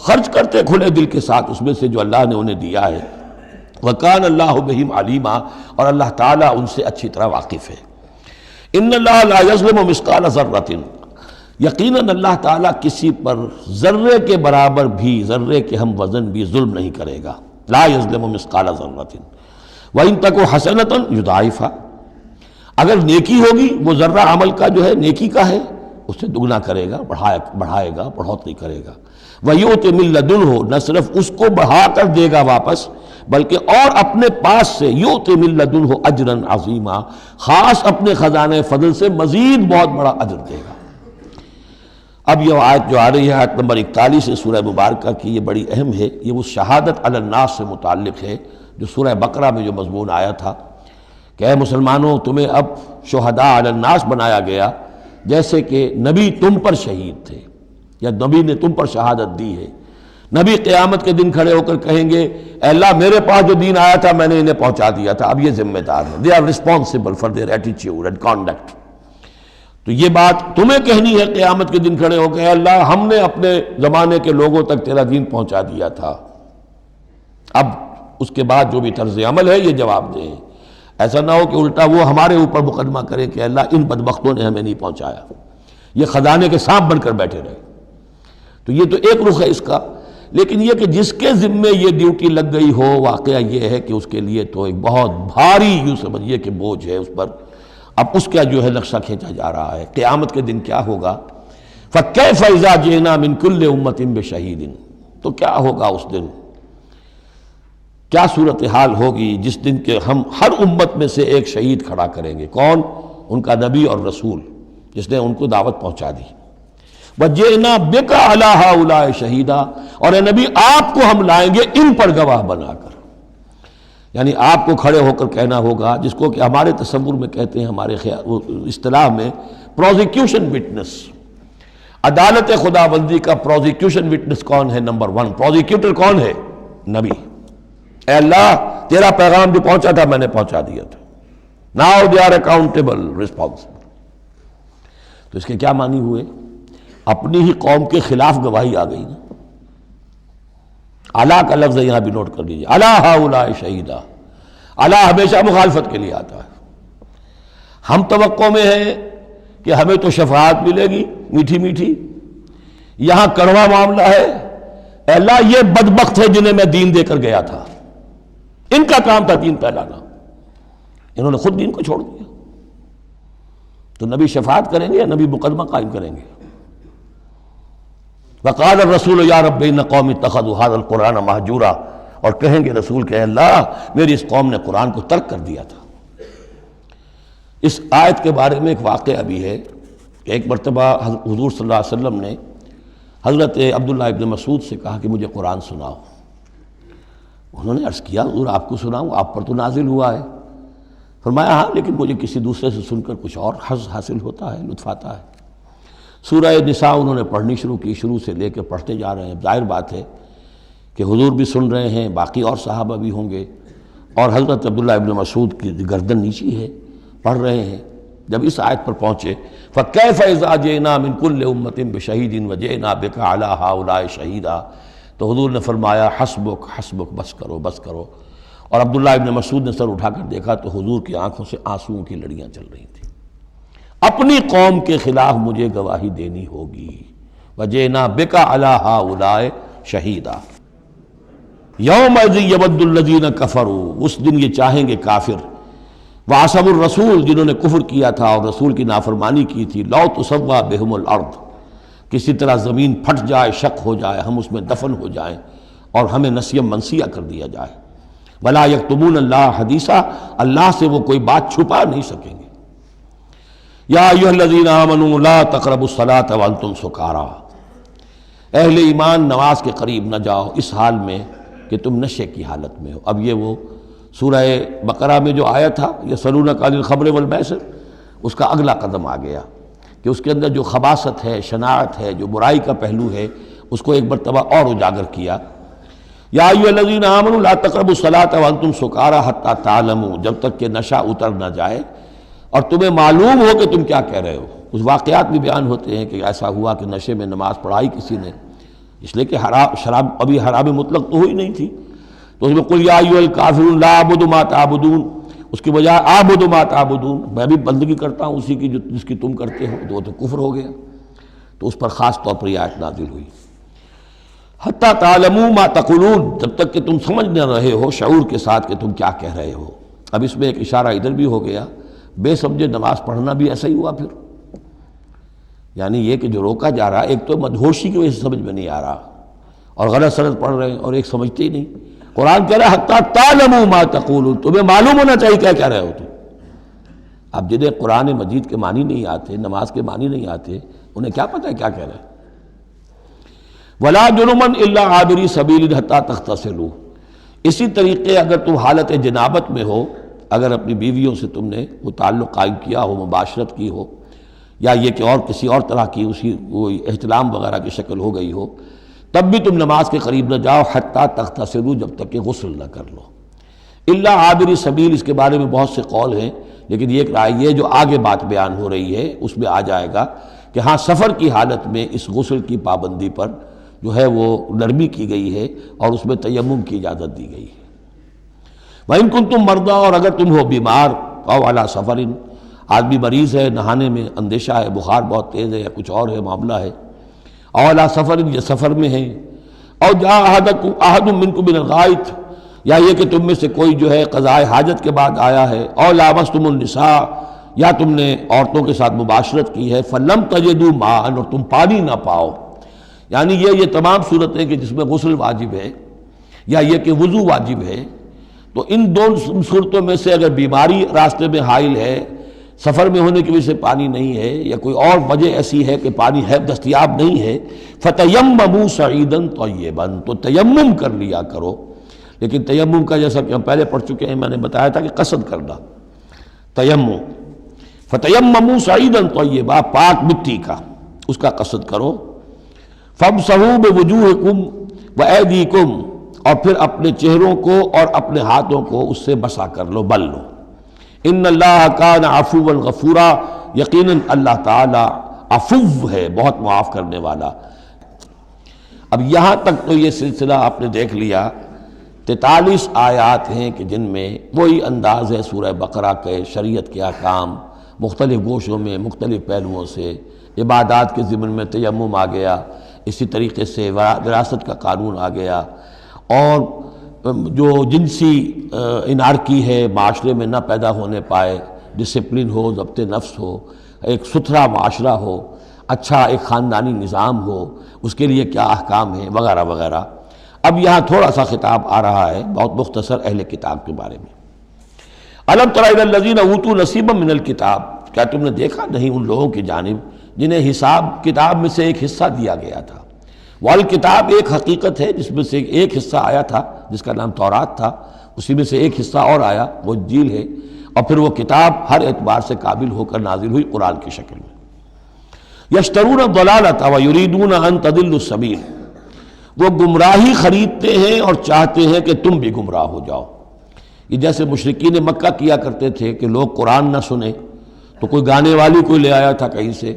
خرچ کرتے کھلے دل کے ساتھ اس میں سے جو اللہ نے انہیں دیا ہے۔ وَكَانَ اللَّهُ بِهِمْ عَلِيمًا، اور اللہ تعالیٰ ان سے اچھی طرح واقف ہے۔ إِنَّ اللَّهَ لَا يَظْلِمُ مِثْقَالَ ذَرَّةٍ، یقیناً اللہ تعالیٰ کسی پر ذرے کے برابر بھی، ذرے کے ہم وزن بھی ظلم نہیں کرے گا۔ لا یظلم مثقال ذرۃ وإن تک حسنۃ یضاعفھا، اگر نیکی ہوگی وہ ذرہ عمل کا جو ہے نیکی کا ہے اسے دگنا کرے گا، بڑھائے گا، بڑھوتری کرے گا۔ وَيُؤْتِ مِن لَّدُنْهُ، نہ صرف اس کو بڑھا کر دے گا واپس بلکہ اور اپنے پاس سے یُؤْتِ مِن لَّدُنْهُ أَجْرًا عَظِیمًا، خاص اپنے خزانے فضل سے مزید بہت بڑا اجر دے گا۔ اب یہ آیت جو آ رہی ہے، آیت نمبر 41 ہے سورہ مبارکہ کی، یہ بڑی اہم ہے، یہ وہ شہادت علی الناس سے متعلق ہے جو سورہ بقرہ میں جو مضمون آیا تھا کہ اے مسلمانوں تمہیں اب شہداء علی الناس بنایا گیا، جیسے کہ نبی تم پر شہید تھے یا نبی نے تم پر شہادت دی ہے۔ نبی قیامت کے دن کھڑے ہو کر کہیں گے اے اللہ میرے پاس جو دین آیا تھا میں نے انہیں پہنچا دیا تھا، اب یہ ذمہ دار ہیں، they are responsible for their attitude and conduct. تو یہ بات تمہیں کہنی ہے قیامت کے دن کھڑے ہو کے، اے اللہ ہم نے اپنے زمانے کے لوگوں تک تیرا دین پہنچا دیا تھا، اب اس کے بعد جو بھی طرز عمل ہے یہ جواب دیں۔ ایسا نہ ہو کہ الٹا وہ ہمارے اوپر مقدمہ کرے کہ اللہ ان بدبختوں نے ہمیں نہیں پہنچایا، یہ خزانے کے سانپ بن کر بیٹھے رہے۔ تو یہ تو ایک رخ ہے اس کا، لیکن یہ کہ جس کے ذمے یہ ڈیوٹی لگ گئی ہو، واقعہ یہ ہے کہ اس کے لیے تو ایک بہت بھاری یوں سمجھیے کہ بوجھ ہے اس پر۔ اب اس کا جو ہے نقشہ کھینچا جا رہا ہے قیامت کے دن کیا ہوگا۔ فَكَيْفَ إِذَا جِئْنَا مِن كُلِّ أُمَّةٍ بِشَهِيدٍ، تو کیا ہوگا اس دن، کیا صورتحال ہوگی جس دن کہ ہم ہر امت میں سے ایک شہید کھڑا کریں گے۔ کون؟ ان کا نبی اور رسول، جس نے ان کو دعوت پہنچا دی۔ وَجِئْنَا بِكَ عَلَىٰ هَٰؤُلَاءِ شَهِيدًا، اور اے نبی آپ کو ہم لائیں گے ان پر گواہ بنا کر، یعنی آپ کو کھڑے ہو کر کہنا ہوگا، جس کو کہ ہمارے تصور میں کہتے ہیں، ہمارے اصطلاح میں پروزیکیوشن وٹنس۔ عدالت خداوندی کا پروزیکیوشن وٹنس کون ہے؟ نمبر 1 پروزیکیوٹر کون ہے؟ نبی۔ اے اللہ تیرا پیغام جو پہنچا تھا میں نے پہنچا دیا تھا، now they are accountable responsible. تو اس کے کیا معنی ہوئے؟ اپنی ہی قوم کے خلاف گواہی آ گئی نا۔ علی کا لفظ یہاں بھی نوٹ کر لیجیے، علی ہؤلاء شہیدا۔ علی ہمیشہ مخالفت کے لیے آتا ہے۔ ہم توقع میں ہیں کہ ہمیں تو شفاعت ملے گی میٹھی میٹھی، یہاں کڑوا معاملہ ہے۔ اے اللہ یہ بدبخت ہے جنہیں میں دین دے کر گیا تھا، ان کا کام تھا دین پھیلانا، انہوں نے خود دین کو چھوڑ دیا۔ تو نبی شفاعت کریں گے یا نبی مقدمہ قائم کریں گے؟ وقال الرسول یا رب ان قوم اتخذوا هذا القرآن مہجورا، اور کہیں گے رسول کہ اللہ میری اس قوم نے قرآن کو ترک کر دیا تھا۔ اس آیت کے بارے میں ایک واقعہ بھی ہے کہ ایک مرتبہ حضور صلی اللہ علیہ وسلم نے حضرت عبداللہ ابن مسعود سے کہا کہ مجھے قرآن سناؤ۔ انہوں نے عرض کیا حضور آپ کو سناؤں؟ آپ پر تو نازل ہوا ہے۔ فرمایا ہاں لیکن مجھے کسی دوسرے سے سن کر کچھ اور حظ حاصل ہوتا ہے، لطف آتا ہے۔ سورہ نساء انہوں نے پڑھنی شروع کی، شروع سے لے کے پڑھتے جا رہے ہیں۔ ظاہر بات ہے کہ حضور بھی سن رہے ہیں، باقی اور صحابہ بھی ہوں گے، اور حضرت عبداللہ ابن مسعود کی گردن نیچی ہے، پڑھ رہے ہیں۔ جب اس آیت پر پہنچے فَكَيْفَ إِذَا جِئْنَا مِن كُلِّ أُمَّةٍ بِشَهِيدٍ وَجِئْنَا بِكَ عَلَىٰ هَٰؤُلَاءِ شَهِيدًا، تو حضور نے فرمایا حسبک حسبک، بس کرو بس کرو۔ اور عبداللہ ابن مسعود نے سر اٹھا کر دیکھا تو حضور کی آنکھوں سے آنسوؤں کی لڑیاں چل رہی تھیں۔ اپنی قوم کے خلاف مجھے گواہی دینی ہوگی۔ وَجِئْنَا بِكَ عَلَىٰ هَٰؤُلَاءِ شَهِيدًا يَوْمَئِذٍ يَوَدُّ الَّذِينَ كَفَرُوا، اس دن یہ چاہیں گے کافر، وَعَصَوُا الرَّسُولَ، جنہوں نے کفر کیا تھا اور رسول کی نافرمانی کی تھی، لَوْ تُسَوَّىٰ بِهُمُ الْأَرْضُ، کسی طرح زمین پھٹ جائے، شق ہو جائے، ہم اس میں دفن ہو جائیں اور ہمیں نسیم منسیہ کر دیا جائے۔ وَلَا يَكْتُمُونَ اللَّهَ حَدِيثًا، اللہ سے وہ کوئی بات چھپا نہیں سکیں گے۔ یا ایھا الذین آمنوا لا تقربوا الصلاۃ وانتم سکارى، اہل ایمان نماز کے قریب نہ جاؤ اس حال میں کہ تم نشے کی حالت میں ہو۔ اب یہ وہ سورہ بقرہ میں جو آیا تھا یسألونک عن الخمر والمیسر، اس کا اگلا قدم آ گیا کہ اس کے اندر جو خباثت ہے، شناعت ہے، جو برائی کا پہلو ہے، اس کو ایک مرتبہ اور اجاگر کیا۔ یا ایھا الذین آمنوا لا تقربوا الصلاۃ وانتم سکارى حتی تعلموا، جب تک کہ نشہ اتر نہ جائے اور تمہیں معلوم ہو کہ تم کیا کہہ رہے ہو۔ اس واقعات بھی بیان ہوتے ہیں کہ ایسا ہوا کہ نشے میں نماز پڑھائی کسی نے، اس لیے کہ شراب ابھی حرام مطلق تو ہوئی نہیں تھی، تو اس میں قل یا ایھا الکافرون لا اعبد ما تعبدون، اس کی بجائے اعبد ما تعبدون، میں بھی بندگی کرتا ہوں اسی کی جس کی تم کرتے ہو، تو وہ تو کفر ہو گیا۔ تو اس پر خاص طور پر یہ آیت نازل ہوئی، حتی تعلموا ما تقولون، جب تک کہ تم سمجھ نہ رہے ہو شعور کے ساتھ کہ تم کیا کہہ رہے ہو۔ اب اس میں ایک اشارہ ادھر بھی ہو گیا، بے سمجھے نماز پڑھنا بھی ایسا ہی ہوا پھر، یعنی یہ کہ جو روکا جا رہا، ایک تو مدہوشی کی وجہ سے سمجھ میں نہیں آ رہا اور غلط سلط پڑھ رہے ہیں، اور ایک سمجھتے ہی نہیں۔ قرآن کہہ رہا ہے حتی تعلموا ما تقولون، تمہیں معلوم ہونا چاہیے کیا کہہ رہے ہو تم۔ اب جنہیں قرآن مجید کے معنی نہیں آتے، نماز کے معنی نہیں آتے، انہیں کیا پتہ ہے کیا کہہ رہے ہیں۔ وَلَا جُنُبًا إِلَّا عَابِرِي سَبِيلٍ حَتَّىٰ تَغْتَسِلُوا، اسی طریقے اگر تم حالت جنابت میں ہو، اگر اپنی بیویوں سے تم نے وہ تعلق قائم کیا ہو، مباشرت کی ہو، یا یہ کہ اور کسی اور طرح کی اسی وہ احتلام وغیرہ کی شکل ہو گئی ہو، تب بھی تم نماز کے قریب نہ جاؤ حتیٰ تغتسلوا، جب تک کہ غسل نہ کر لو۔ الا عابری سبیل، اس کے بارے میں بہت سے قول ہیں، لیکن یہ رائے یہ جو آگے بات بیان ہو رہی ہے اس میں آ جائے گا کہ ہاں سفر کی حالت میں اس غسل کی پابندی پر جو ہے وہ نرمی کی گئی ہے اور اس میں تیمم کی اجازت دی گئی ہے۔ وَإِن كُنتُم مَرْضَىٰ، اور اگر تم ہو بیمار، أَوْ عَلَىٰ سَفَرٍ، آدمی مریض ہے، نہانے میں اندیشہ ہے، بخار بہت تیز ہے یا کچھ اور ہے معاملہ ہے، أَوْ عَلَىٰ سَفَرٍ، یہ سفر میں ہے، أَوْ جَاءَ أَحَدٌ مِّنكُم مِّنَ الْغَائِطِ، یا یہ کہ تم میں سے کوئی جو ہے قضائے حاجت کے بعد آیا ہے، أَوْ لَامَسْتُمُ النِّسَاءَ، یا تم نے عورتوں کے ساتھ مباشرت کی ہے، فَلَمْ تَجِدُوا مَاءً، اور تم پانی نہ پاؤ، یعنی یہ تمام صورتیں کہ جس میں غسل واجب ہے یا یہ کہ وضو واجب ہے، تو ان دونوں صورتوں میں سے اگر بیماری راستے میں حائل ہے، سفر میں ہونے کی وجہ سے پانی نہیں ہے یا کوئی اور وجہ ایسی ہے کہ پانی ہے دستیاب نہیں ہے، فَتَيَمَّمُوا صَعِيدًا طَيِّبًا، تو تیمم کر لیا کرو. لیکن تیمم کا جیسا کہ ہم پہلے پڑھ چکے ہیں، میں نے بتایا تھا کہ قصد کرنا تیمم. فَتَيَمَّمُوا صَعِيدًا طَيِّبًا، پاک مٹی کا اس کا قصد کرو. فَامْسَحُوا بِوُجُوهِكُمْ وَأَيْدِيكُمْ، اور پھر اپنے چہروں کو اور اپنے ہاتھوں کو اس سے مسح کر لو، بل لو. ان اللہ کان عفوا غفورا، یقیناً اللہ تعالی عفو ہے، بہت معاف کرنے والا. اب یہاں تک تو یہ سلسلہ آپ نے دیکھ لیا. 43 آیات ہیں کہ جن میں وہی انداز ہے سورہ بقرہ کے، شریعت کے احکام مختلف گوشوں میں مختلف پہلوؤں سے. عبادات کے ضمن میں تیمم آ گیا، اسی طریقے سے وراثت کا قانون آ گیا، اور جو جنسی انارکی ہے معاشرے میں نہ پیدا ہونے پائے، ڈسپلن ہو، ضبط نفس ہو، ایک ستھرا معاشرہ ہو، اچھا ایک خاندانی نظام ہو، اس کے لیے کیا احکام ہیں وغیرہ وغیرہ. اب یہاں تھوڑا سا خطاب آ رہا ہے بہت مختصر اہل کتاب کے بارے میں. الم تر الی الذین اوتوا نصیبا من الکتاب، کیا تم نے دیکھا نہیں ان لوگوں کی جانب جنہیں حساب کتاب میں سے ایک حصہ دیا گیا تھا. والکتاب ایک حقیقت ہے جس میں سے ایک حصہ آیا تھا جس کا نام تورات تھا، اسی میں سے ایک حصہ اور آیا وہ انجیل ہے، اور پھر وہ کتاب ہر اعتبار سے قابل ہو کر نازل ہوئی قرآن کی شکل میں. یشترون الضلالۃ ویریدون ان تضلوا السبیل، وہ گمراہی خریدتے ہیں اور چاہتے ہیں کہ تم بھی گمراہ ہو جاؤ. یہ جیسے مشرکین مکہ کیا کرتے تھے کہ لوگ قرآن نہ سنیں تو کوئی گانے والی کوئی لے آیا تھا کہیں سے،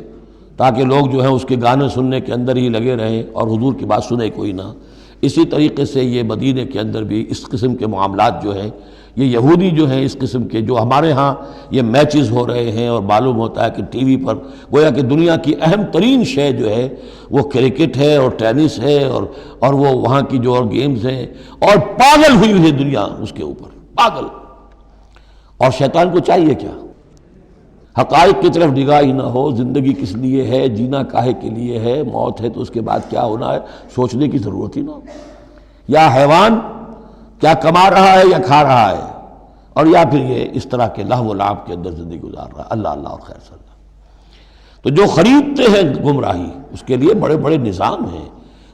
تاکہ لوگ جو ہیں اس کے گانے سننے کے اندر ہی لگے رہیں اور حضور کی بات سنے کوئی نہ. اسی طریقے سے یہ مدینے کے اندر بھی اس قسم کے معاملات جو ہیں، یہ یہودی جو ہیں اس قسم کے، جو ہمارے ہاں یہ میچز ہو رہے ہیں اور معلوم ہوتا ہے کہ ٹی وی پر گویا کہ دنیا کی اہم ترین شے جو ہے وہ کرکٹ ہے اور ٹینس ہے اور وہ وہاں کی جو اور گیمز ہیں، اور پاگل ہوئی ہے دنیا اس کے اوپر، پاگل. اور شیطان کو چاہیے کیا؟ حقائق کی طرف نگاہ ہی نہ ہو. زندگی کس لیے ہے، جینا کاہے کے لیے ہے، موت ہے تو اس کے بعد کیا ہونا ہے، سوچنے کی ضرورت ہی نہ ہو. یا حیوان کیا کما رہا ہے یا کھا رہا ہے، اور یا پھر یہ اس طرح کے لہو و لعب کے اندر زندگی گزار رہا ہے. اللہ اللہ اور خیر صلی اللہ. تو جو خریدتے ہیں گمراہی، اس کے لیے بڑے بڑے نظام ہیں،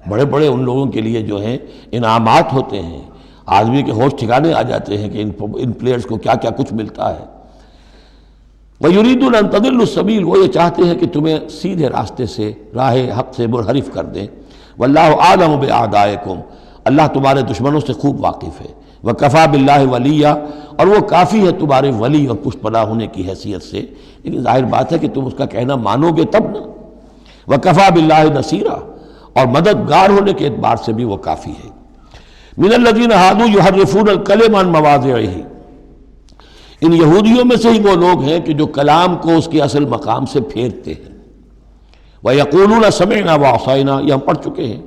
بڑے بڑے ان لوگوں کے لیے جو ہیں انعامات ہوتے ہیں. آدمی کے ہوش ٹھکانے آ جاتے ہیں کہ ان پلیئرز کو کیا کیا کچھ ملتا ہے. وَيُرِيدُونَ أَن تَضِلُّوا السَّبِيلَ، وہ یہ چاہتے ہیں کہ تمہیں سیدھے راستے سے، راہ حق سے منحرف کر دیں. وَاللَّهُ أَعْلَمُ بِأَعْدَائِكُمْ، اللہ تمہارے دشمنوں سے خوب واقف ہے. وَكَفَى بِاللَّهِ وَلِيًّا، اور وہ کافی ہے تمہارے ولی اور پشت پناہ ہونے کی حیثیت سے. لیکن ظاہر بات ہے کہ تم اس کا کہنا مانو گے تب نا. وَكَفَى بِاللَّهِ نَصِيرًا، اور مددگار ہونے کے اعتبار سے بھی وہ کافی ہے. مِنَ الَّذِينَ هَادُوا يُحَرِّفُونَ الْكَلِمَ عَن مَّوَاضِعِهِ، ان یہودیوں میں سے ہی وہ لوگ ہیں کہ جو کلام کو اس کے اصل مقام سے پھیرتے ہیں. وَيَقُولُونَ سَمِعْنَا وَعَصَيْنَا، یہ ہم پڑھ چکے ہیں،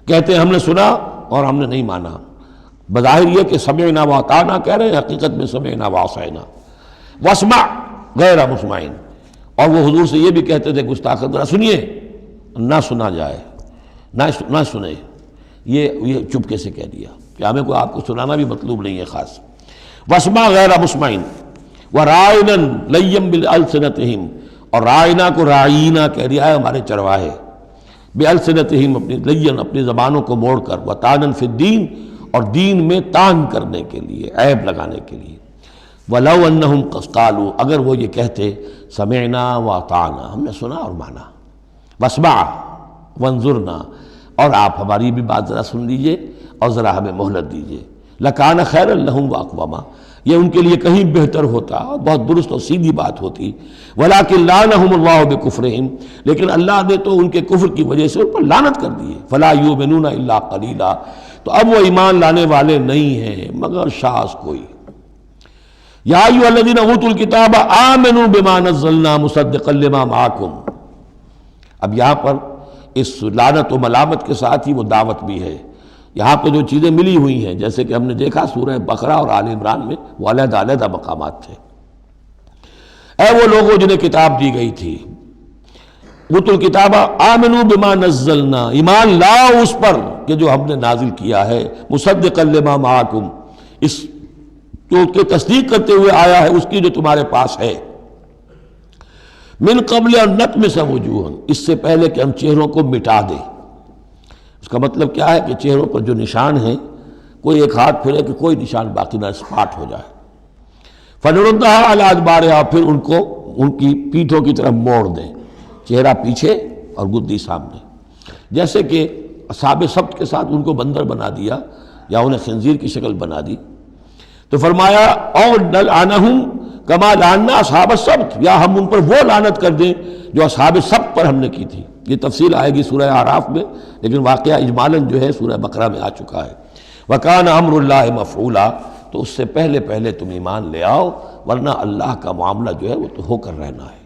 کہتے ہیں ہم نے سنا اور ہم نے نہیں مانا. بظاہر یہ کہ سمعنا وَأَطَعْنَا کہہ رہے ہیں، حقیقت میں سمعنا وَعَصَيْنَا. وَاسْمَعْ غَيْرَ مُسْمَعٍ، اور وہ حضور سے یہ بھی کہتے تھے گستاخ ذرا سنیے، نہ سنا جائے، نہ سنے. یہ چپکے سے کہہ دیا کہ ہمیں کوئی آپ کو سنانا بھی مطلوب نہیں ہے خاص. وَاسْمَعْ غَيْرَ مُسْمَعٍ وَرَاعِنًا لَيًّا بِأَلْسِنَتِهِمْ، اور رائنا کو رائینا کہہ دیا ہے ہمارے چرواہے. بِأَلْسِنَتِهِمْ، اپنی لین اپنی زبانوں کو موڑ کر. وَطَعْنًا فِي الدِّينِ، اور دین میں طعن کرنے کے لیے، عیب لگانے کے لیے. وَلَوْ أَنَّهُمْ قَالُوا، اگر وہ یہ کہتے سمعنا وَأَطَعْنَا، ہم نے سنا اور مانا. وَاسْمَعْ وَانظُرْنَا، اور آپ ہماری بھی بات ذرا سن لیجئے اور ذرا ہمیں مہلت دیجئے. لَكَانَ خَيْرًا لَهُمْ وَأَقْوَمَ، یہ ان کے لیے کہیں بہتر ہوتا، بہت درست اور سیدھی بات ہوتی. وَلَكِنْ لَعَنَهُمُ اللَّهُ بِكُفْرِهِمْ، لیکن اللہ نے تو ان کے کفر کی وجہ سے ان پر لعنت کر دی ہے. فَلَا يُؤْمِنُونَ إِلَّا قَلِيلًا، تو اب وہ ایمان لانے والے نہیں ہیں مگر شاذ کوئی. یا ایھا الذین اوتوا الکتاب آمنوا بما نزلنا مصدقا لما معکم، اب یہاں پر اس لعنت و ملامت کے ساتھ ہی وہ دعوت بھی ہے. یہاں پہ جو چیزیں ملی ہوئی ہیں جیسے کہ ہم نے دیکھا سورہ بقرہ اور آل عمران میں وہ علیحدہ علیحدہ مقامات تھے. اے وہ لوگوں جنہیں کتاب دی گئی تھی، اوتوا الکتاب آمنوا بما نزلنا، ایمان لاؤ اس پر کہ جو ہم نے نازل کیا ہے. مصدقا لما معکم، اس جو کہ تصدیق کرتے ہوئے آیا ہے اس کی جو تمہارے پاس ہے. من قبل ان نطمس وجوہا، اس سے پہلے کہ ہم چہروں کو مٹا دیں۔ اس کا مطلب کیا ہے کہ چہروں پر جو نشان ہیں کوئی ایک ہاتھ پھرے کہ کوئی نشان باقی نہ، اسپاٹ ہو جائے۔ فنردھا علی ادبارہا، پھر ان کو ان کی پیٹھوں کی طرف موڑ دیں، چہرہ پیچھے اور گدی سامنے۔ جیسے کہ اصحاب سبت کے ساتھ ان کو بندر بنا دیا یا انہیں خنزیر کی شکل بنا دی، تو فرمایا او نلعنہم کما لعنا اصحاب السبت، یا ہم ان پر وہ لعنت کر دیں جو اصحاب سبت پر ہم نے کی تھی۔ یہ تفصیل آئے گی سورہ اعراف میں، لیکن واقعہ اجمالاً جو ہے سورہ بقرہ میں آ چکا ہے۔ وَكَانَ أَمْرُ اللَّهِ مَفْعُولًا، تو اس سے پہلے پہلے تم ایمان لے آؤ، ورنہ اللہ کا معاملہ جو ہے وہ تو ہو کر رہنا ہے۔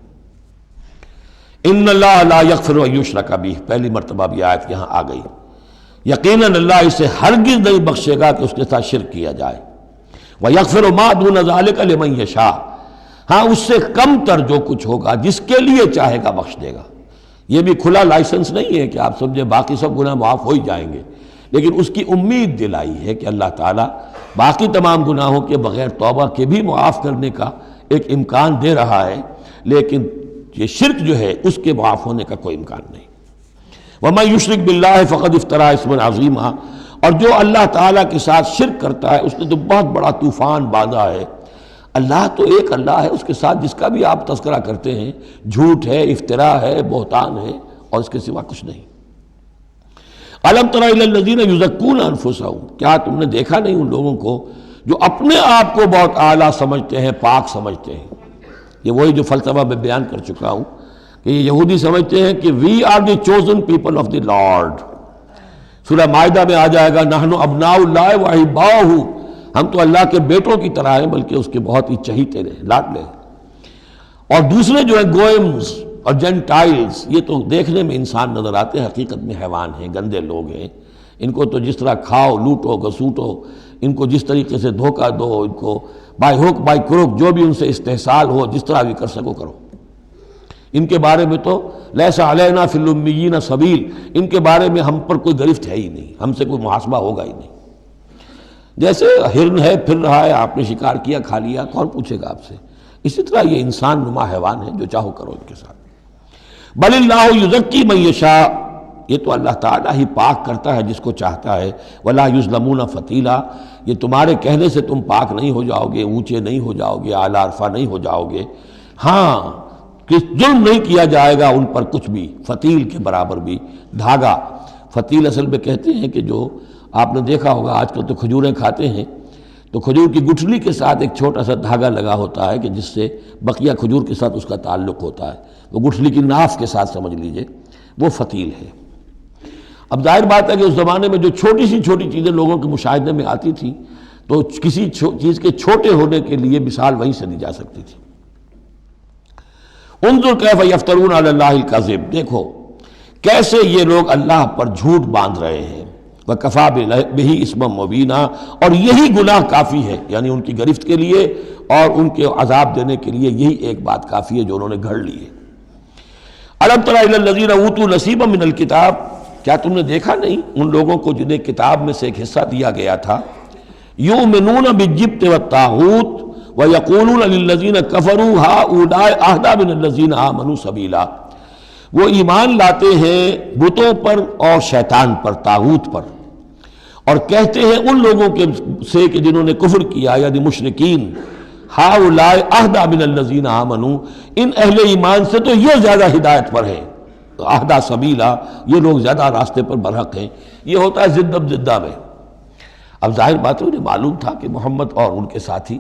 ان اللہ لا یغفر ان یشرک بہ، پہلی مرتبہ بھی آیت یہاں آ گئی۔ یقیناً اللہ اسے ہرگز نہیں بخشے گا کہ اس کے ساتھ شرک کیا جائے۔ وَيَغْفِرُ مَا دُونَ ذَلِكَ لِمَن یشاء، ہاں اس سے کم تر جو کچھ ہوگا جس کے لیے چاہے گا بخش دے گا۔ یہ بھی کھلا لائسنس نہیں ہے کہ آپ سمجھے باقی سب گناہ معاف ہو ہی جائیں گے، لیکن اس کی امید دلائی ہے کہ اللہ تعالیٰ باقی تمام گناہوں کے بغیر توبہ کے بھی معاف کرنے کا ایک امکان دے رہا ہے، لیکن یہ شرک جو ہے اس کے معاف ہونے کا کوئی امکان نہیں۔ وَمَن يُشْرِكْ بِاللَّهِ فَقَدِ افْتَرَىٰ اِثْمًا عَظِيمًا، اور جو اللہ تعالیٰ کے ساتھ شرک کرتا ہے اس نے تو بہت بڑا طوفان باندھا ہے۔ اللہ تو ایک اللہ ہے، اس کے ساتھ جس کا بھی آپ تذکرہ کرتے ہیں جھوٹ ہے، افتراء ہے، بہتان ہے، اور اس کے سوا کچھ نہیں۔ أَلَمْ تَرَ إِلَى الَّذِينَ يُزَكُّونَ أَنفُسَهُمْ، کیا تم نے دیکھا نہیں ان لوگوں کو جو اپنے آپ کو بہت اعلیٰ سمجھتے ہیں، پاک سمجھتے ہیں۔ یہ وہی جو فلسفہ میں بیان کر چکا ہوں کہ یہ یہودی سمجھتے ہیں کہ we are the chosen people of the lord. سورہ مائدہ میں آ جائے گا نحن ابناء اللہ واحباؤہ، ہم تو اللہ کے بیٹوں کی طرح ہیں، بلکہ اس کے بہت ہی چہیتے ہیں، لاڈلے ہیں۔ اور دوسرے جو ہیں گوئمز اور جینٹائلز، یہ تو دیکھنے میں انسان نظر آتے ہیں، حقیقت میں حیوان ہیں، گندے لوگ ہیں۔ ان کو تو جس طرح کھاؤ، لوٹو، گسوٹو، ان کو جس طریقے سے دھوکہ دو، ان کو بائی ہوک بائی کروک جو بھی ان سے استحصال ہو، جس طرح بھی کر سکو کرو۔ ان کے بارے میں تو لیس علینا فی الامیین سبیل، ان کے بارے میں ہم پر کوئی گرفت ہے ہی نہیں، ہم سے کوئی محاسبہ ہوگا ہی نہیں۔ جیسے ہرن ہے، پھر رہا ہے، آپ نے شکار کیا، کھا لیا، کون پوچھے گا آپ سے؟ اسی طرح یہ انسان نما حیوان ہے، جو چاہو کرو ان کے ساتھ۔ بل اللہ یزکی من یشاء، یہ تو اللہ تعالیٰ ہی پاک کرتا ہے جس کو چاہتا ہے۔ ولا یظلمون فتیلا، یہ تمہارے کہنے سے تم پاک نہیں ہو جاؤ گے، اونچے نہیں ہو جاؤ گے، اعلیٰ عرفہ نہیں ہو جاؤ گے۔ ہاں کہ ظلم نہیں کیا جائے گا ان پر کچھ بھی، فتیل کے برابر بھی۔ دھاگا، فتیل اصل میں کہتے ہیں کہ جو آپ نے دیکھا ہوگا آج کل تو کھجوریں کھاتے ہیں تو کھجور کی گٹھلی کے ساتھ ایک چھوٹا سا دھاگا لگا ہوتا ہے کہ جس سے بقیہ کھجور کے ساتھ اس کا تعلق ہوتا ہے، وہ گٹھلی کی ناف کے ساتھ سمجھ لیجئے، وہ فتیل ہے۔ اب ظاہر بات ہے کہ اس زمانے میں جو چھوٹی سی چھوٹی چیزیں لوگوں کے مشاہدے میں آتی تھیں تو کسی چیز کے چھوٹے ہونے کے لیے مثال وہیں سے دی جا سکتی تھی۔ انظر کیف یفترون علی اللہ الکذب، دیکھو کیسے یہ لوگ اللہ پر جھوٹ باندھ رہے ہیں۔ وَكَفَىٰ بِهِ اسما مبینا، اور یہی گناہ کافی ہے، یعنی ان کی گرفت کے لیے اور ان کے عذاب دینے کے لیے یہی ایک بات کافی ہے جو انہوں نے گھڑ لی ہے۔ أَلَمْ تَرَ إِلَى الَّذِينَ أُوتُوا نَصِيبًا مِنَ الْكِتَابِ، کیا تم نے دیکھا نہیں ان لوگوں کو جنہیں کتاب میں سے ایک حصہ دیا گیا تھا؟ يُؤْمِنُونَ بِالجِّبْتِ وَالطَّاغُوتِ وَيَقُولُونَ لِلَّذِينَ كَفَرُوا هَٰؤُلَاءِ أَهْدَىٰ مِنَ الَّذِينَ آمَنُوا سَبِيلًا، وہ ایمان لاتے ہیں بتوں پر اور شیطان پر، طاغوت پر، اور کہتے ہیں ان لوگوں کے سے کہ جنہوں نے کفر کیا، یعنی مشرکین، ہؤلاء اہدیٰ من الذین آمنوا، ان اہل ایمان سے تو یہ زیادہ ہدایت پر ہیں، اہدیٰ سبیلا، یہ لوگ زیادہ راستے پر برحق ہیں۔ یہ ہوتا ہے زدہ زدہ میں۔ اب ظاہر بات ہے انہیں معلوم تھا کہ محمد اور ان کے ساتھی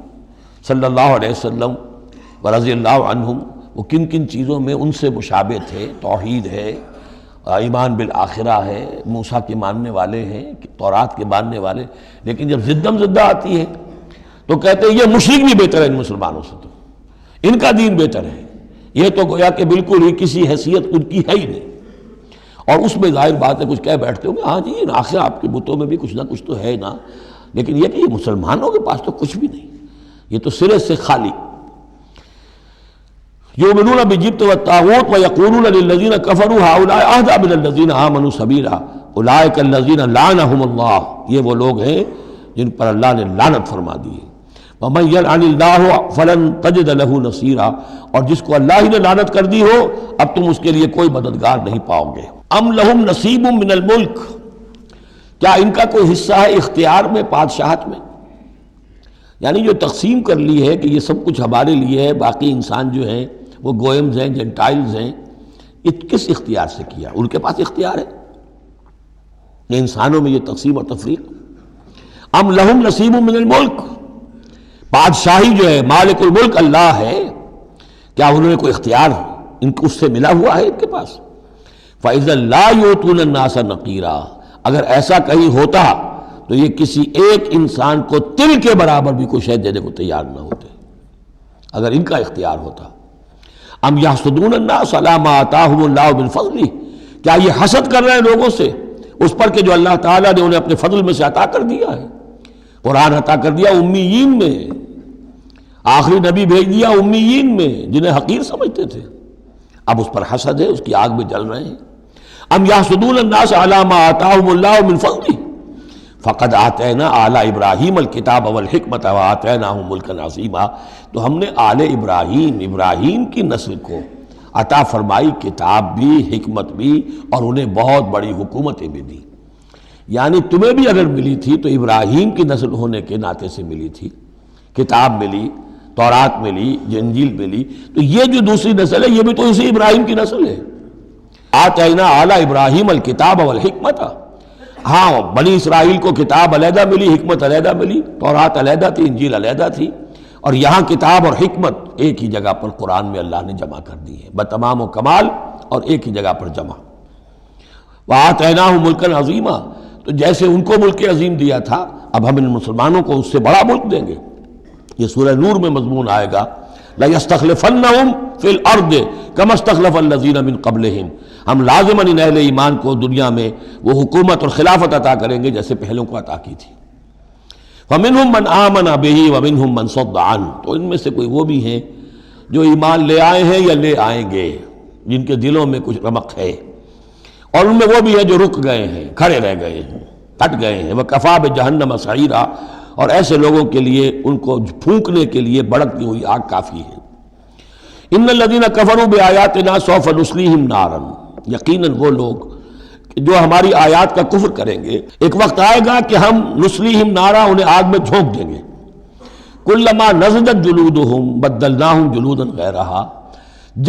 صلی اللہ علیہ وسلم ورضی اللہ عنہم وہ کن کن چیزوں میں ان سے مشابہ تھے، توحید ہے، ایمان بالآخرہ ہے، موسیٰ کے ماننے والے ہیں، تورات کے ماننے والے، لیکن جب زدم زدہ آتی ہے تو کہتے ہیں یہ مشرک بھی بہتر ہے ان مسلمانوں سے، تو ان کا دین بہتر ہے، یہ تو گویا کہ بالکل ہی کسی حیثیت ان کی ہے ہی نہیں۔ اور اس میں ظاہر بات ہے کچھ کہہ بیٹھتے ہوں گے ہاں جی آخر آپ کے بتوں میں بھی کچھ نہ کچھ تو ہے نا، لیکن یہ کہ یہ مسلمانوں کے پاس تو کچھ بھی نہیں، یہ تو سرے سے خالی۔ یؤمنون بالجبت والطاغوت ویقولون للذین کفروا ہؤلاء اہدیٰ من الذین آمنوا سبیلا اولئک الذین لعنہم اللہ، یہ وہ لوگ ہیں جن پر اللہ نے لعنت فرما دی ہے۔ وَمَن يَلْعَنِ اللَّهُ فَلَن تَجِدَ لَهُ نَصِيرًا، اور جس کو اللہ ہی نے لعنت کر دی ہو اب تم اس کے لیے کوئی مددگار نہیں پاؤ گے۔ ام لہم نصیب من الملک، کیا ان کا کوئی حصہ ہے اختیار میں، بادشاہت میں؟ یعنی جو تقسیم کر لی ہے کہ یہ سب کچھ ہمارے لیے ہے، باقی انسان جو ہیں وہ گوئمز ہیں، جنٹائلز ہیں، یہ کس اختیار سے کیا؟ ان کے پاس اختیار ہے یہ انسانوں میں یہ تقسیم اور تفریق۔ ام لہم نصیب من الملک، بادشاہی جو ہے، مالک الملک اللہ ہے، کیا انہوں نے کوئی اختیار ان کو اس سے ملا ہوا ہے ان کے پاس؟ فَإِذَا لَا يُؤْتُونَ النَّاسَ نَقِيرًا، اگر ایسا کہیں ہوتا تو یہ کسی ایک انسان کو تل کے برابر بھی کوئی شے دینے کو تیار نہ ہوتے اگر ان کا اختیار ہوتا۔ ام یحسدون الناس علی ما آتاہم اللہ من فضلہ، کیا یہ حسد کر رہے ہیں لوگوں سے اس پر کہ جو اللہ تعالیٰ نے انہیں اپنے فضل میں سے عطا کر دیا ہے؟ قرآن عطا کر دیا امیین میں، آخری نبی بھیج دیا امیین میں جنہیں حقیر سمجھتے تھے، اب اس پر حسد ہے، اس کی آگ میں جل رہے ہیں۔ ام یحسدون الناس علی ما آتاہم اللہ من فضلہ فقد آتینا آل ابراہیم الکتاب والحکمت وآتیناہم ملکا عظیما، تو ہم نے آل ابراہیم کی نسل کو عطا فرمائی کتاب بھی، حکمت بھی، اور انہیں بہت بڑی حکومتیں بھی دی۔ یعنی تمہیں بھی اگر ملی تھی تو ابراہیم کی نسل ہونے کے ناطے سے ملی تھی، کتاب ملی، تورات ملی، انجیل ملی، تو یہ جو دوسری نسل ہے یہ بھی تو اسی ابراہیم کی نسل ہے۔ آتینا آل ابراہیم الکتاب والحکمت، ہاں بنی اسرائیل کو کتاب علیحدہ ملی، حکمت علیحدہ ملی، تورات علیحدہ تھی، انجیل علیحدہ تھی، اور یہاں کتاب اور حکمت ایک ہی جگہ پر قرآن میں اللہ نے جمع کر دی ہے بتمام و کمال، اور ایک ہی جگہ پر جمع۔ وَآتَيْنَاهُ مُلْكًا عَظِيمًا، تو جیسے ان کو ملک عظیم دیا تھا اب ہم ان مسلمانوں کو اس سے بڑا ملک دیں گے۔ یہ سورہ نور میں مضمون آئے گا، لَيَسْتَخْلِفَنَّهُمْ فِي الْأَرْضِ كَمَا اسْتَخْلَفَ الَّذِينَ مِن قَبْلِهِمْ، ہم لازماً ان اہل ایمان کو دنیا میں وہ حکومت اور خلافت عطا کریں گے جیسے پہلوں کو عطا کی تھی۔ فَمِنْهُمْ مَنْ آمَنَ بِهِ وَمِنْهُمْ مَنْ صَدَّ عَنْهُ، تو ان میں سے کوئی وہ بھی ہیں جو ایمان لے آئے ہیں یا لے آئیں گے، جن کے دلوں میں کچھ رمق ہے، اور ان میں وہ بھی ہیں جو رک گئے ہیں، کھڑے رہ گئے ہیں، ہٹ گئے ہیں۔ وَكَفَى بِجَهَنَّمَ سَعِيرًا، اور ایسے لوگوں کے لیے ان کو پھونکنے کے لیے بڑکتی ہوئی آگ کافی ہے۔ ان الذین کفروا بآیاتنا سوف نصلیہم نارا، یقیناً وہ لوگ جو ہماری آیات کا کفر کریں گے ایک وقت آئے گا کہ ہم نصلیہم نارا، انہیں آگ میں جھونک دیں گے۔ کلما نضجت جلودہم بدلناہم جلودا غیرہا،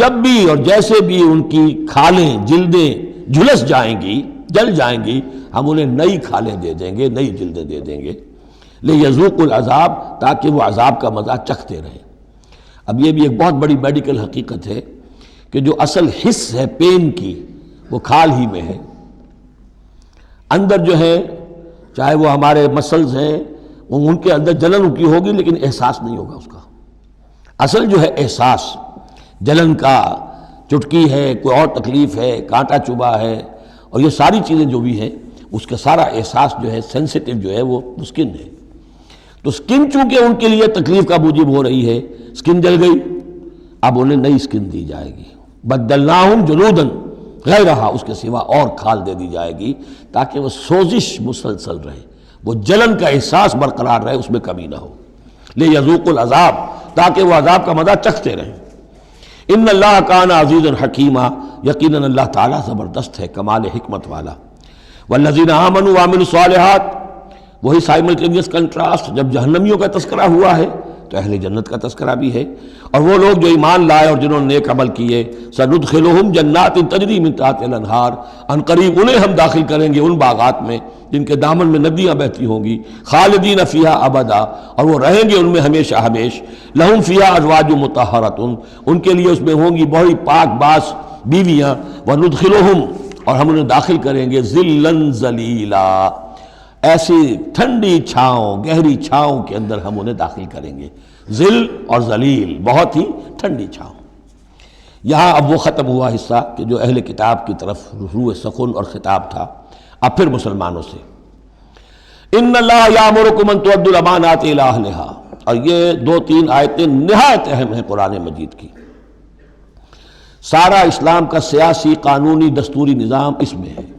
جب بھی اور جیسے بھی ان کی کھالیں، جلدیں جھلس جائیں گی، جل جائیں گی، ہم انہیں نئی کھالیں دے دیں گے، نئی جلدیں دے دیں گے، لِيَذُوقُوا الْعَذَابَ، تاکہ وہ عذاب کا مزہ چکھتے رہیں۔ اب یہ بھی ایک بہت بڑی میڈیکل حقیقت ہے کہ جو اصل حس ہے پین کی وہ کھال ہی میں ہے، اندر جو ہے چاہے وہ ہمارے مسلز ہیں ان کے اندر جلن کی ہوگی لیکن احساس نہیں ہوگا اس کا۔ اصل جو ہے احساس جلن کا، چٹکی ہے، کوئی اور تکلیف ہے، کانٹا چبھا ہے، اور یہ ساری چیزیں جو بھی ہیں اس کا سارا احساس جو ہے سینسیٹیو جو ہے وہ سکن ہے۔ تو سکن چونکہ ان کے لیے تکلیف کا موجب ہو رہی ہے، سکن جل گئی، اب انہیں نئی سکن دی جائے گی۔ بدلناہم جلودا غیرہا، اس کے سوا اور کھال دے دی جائے گی تاکہ وہ سوزش مسلسل رہے، وہ جلن کا احساس برقرار رہے، اس میں کمی نہ ہو۔ لیذوقوا العذاب، تاکہ وہ عذاب کا مزہ چکھتے رہیں۔ ان اللہ کان عزیزا حکیما، یقیناً اللہ تعالیٰ زبردست ہے، کمال حکمت والا۔ والذین آمنوا وعملوا الصالحات، وہی سائملٹینیس کنٹراسٹ، جب جہنمیوں کا تذکرہ ہوا ہے تو اہل جنت کا تذکرہ بھی ہے، اور وہ لوگ جو ایمان لائے اور جنہوں نے نیک عمل کیے، سندخلہم جنات تجری من تحتہا الانہار، ان قریب انہیں ہم داخل کریں گے ان باغات میں جن کے دامن میں ندیاں بہتی ہوں گی، خالدین فیہا ابدا، اور وہ رہیں گے ان میں ہمیشہ ہمیش، لہم فیہا ازواج مطہرۃ، ان کے لیے اس میں ہوں گی بڑی پاک باز بیویاں، وندخلہم، اور ہم انہیں داخل کریں گے ظلا ظلیلا، ایسی ٹھنڈی چھاؤں، گہری چھاؤں کے اندر ہم انہیں داخل کریں گے۔ ظل اور ذلیل، بہت ہی ٹھنڈی چھاؤں۔ یہاں اب وہ ختم ہوا حصہ کہ جو اہل کتاب کی طرف روح سخن اور خطاب تھا، اب پھر مسلمانوں سے۔ ان اللہ یامرکم ان تؤدوا الامانات الی اہلہا، اور یہ دو تین آیتیں نہایت اہم ہیں قرآن مجید کی۔ سارا اسلام کا سیاسی، قانونی، دستوری نظام اس میں ہے۔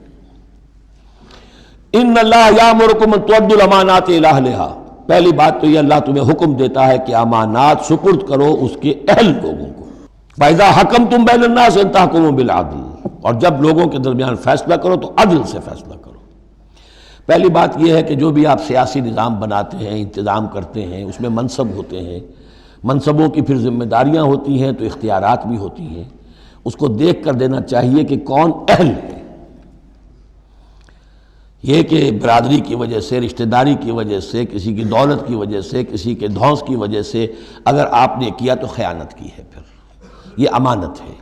ان اللہ یامرکم ان تؤدوا الامانات الی اہلہا، پہلی بات تو یہ اللہ تمہیں حکم دیتا ہے کہ امانات سپرد کرو اس کے اہل لوگوں کو. فَإِذَا حَكَمْتُمْ بَيْنَ النَّاسِ أَن تَحْكُمُوا بِالْعَدْلِ، اور جب لوگوں کے درمیان فیصلہ کرو تو عدل سے فیصلہ کرو. پہلی بات یہ ہے کہ جو بھی آپ سیاسی نظام بناتے ہیں، انتظام کرتے ہیں، اس میں منصب ہوتے ہیں، منصبوں کی پھر ذمہ داریاں ہوتی ہیں تو اختیارات بھی ہوتی ہیں. اس کو دیکھ کر دینا چاہیے کہ کون اہل ہے. یہ کہ برادری کی وجہ سے، رشتہ داری کی وجہ سے، کسی کی دولت کی وجہ سے، کسی کے دھونس کی وجہ سے اگر آپ نے کیا تو خیانت کی ہے. پھر یہ امانت ہے،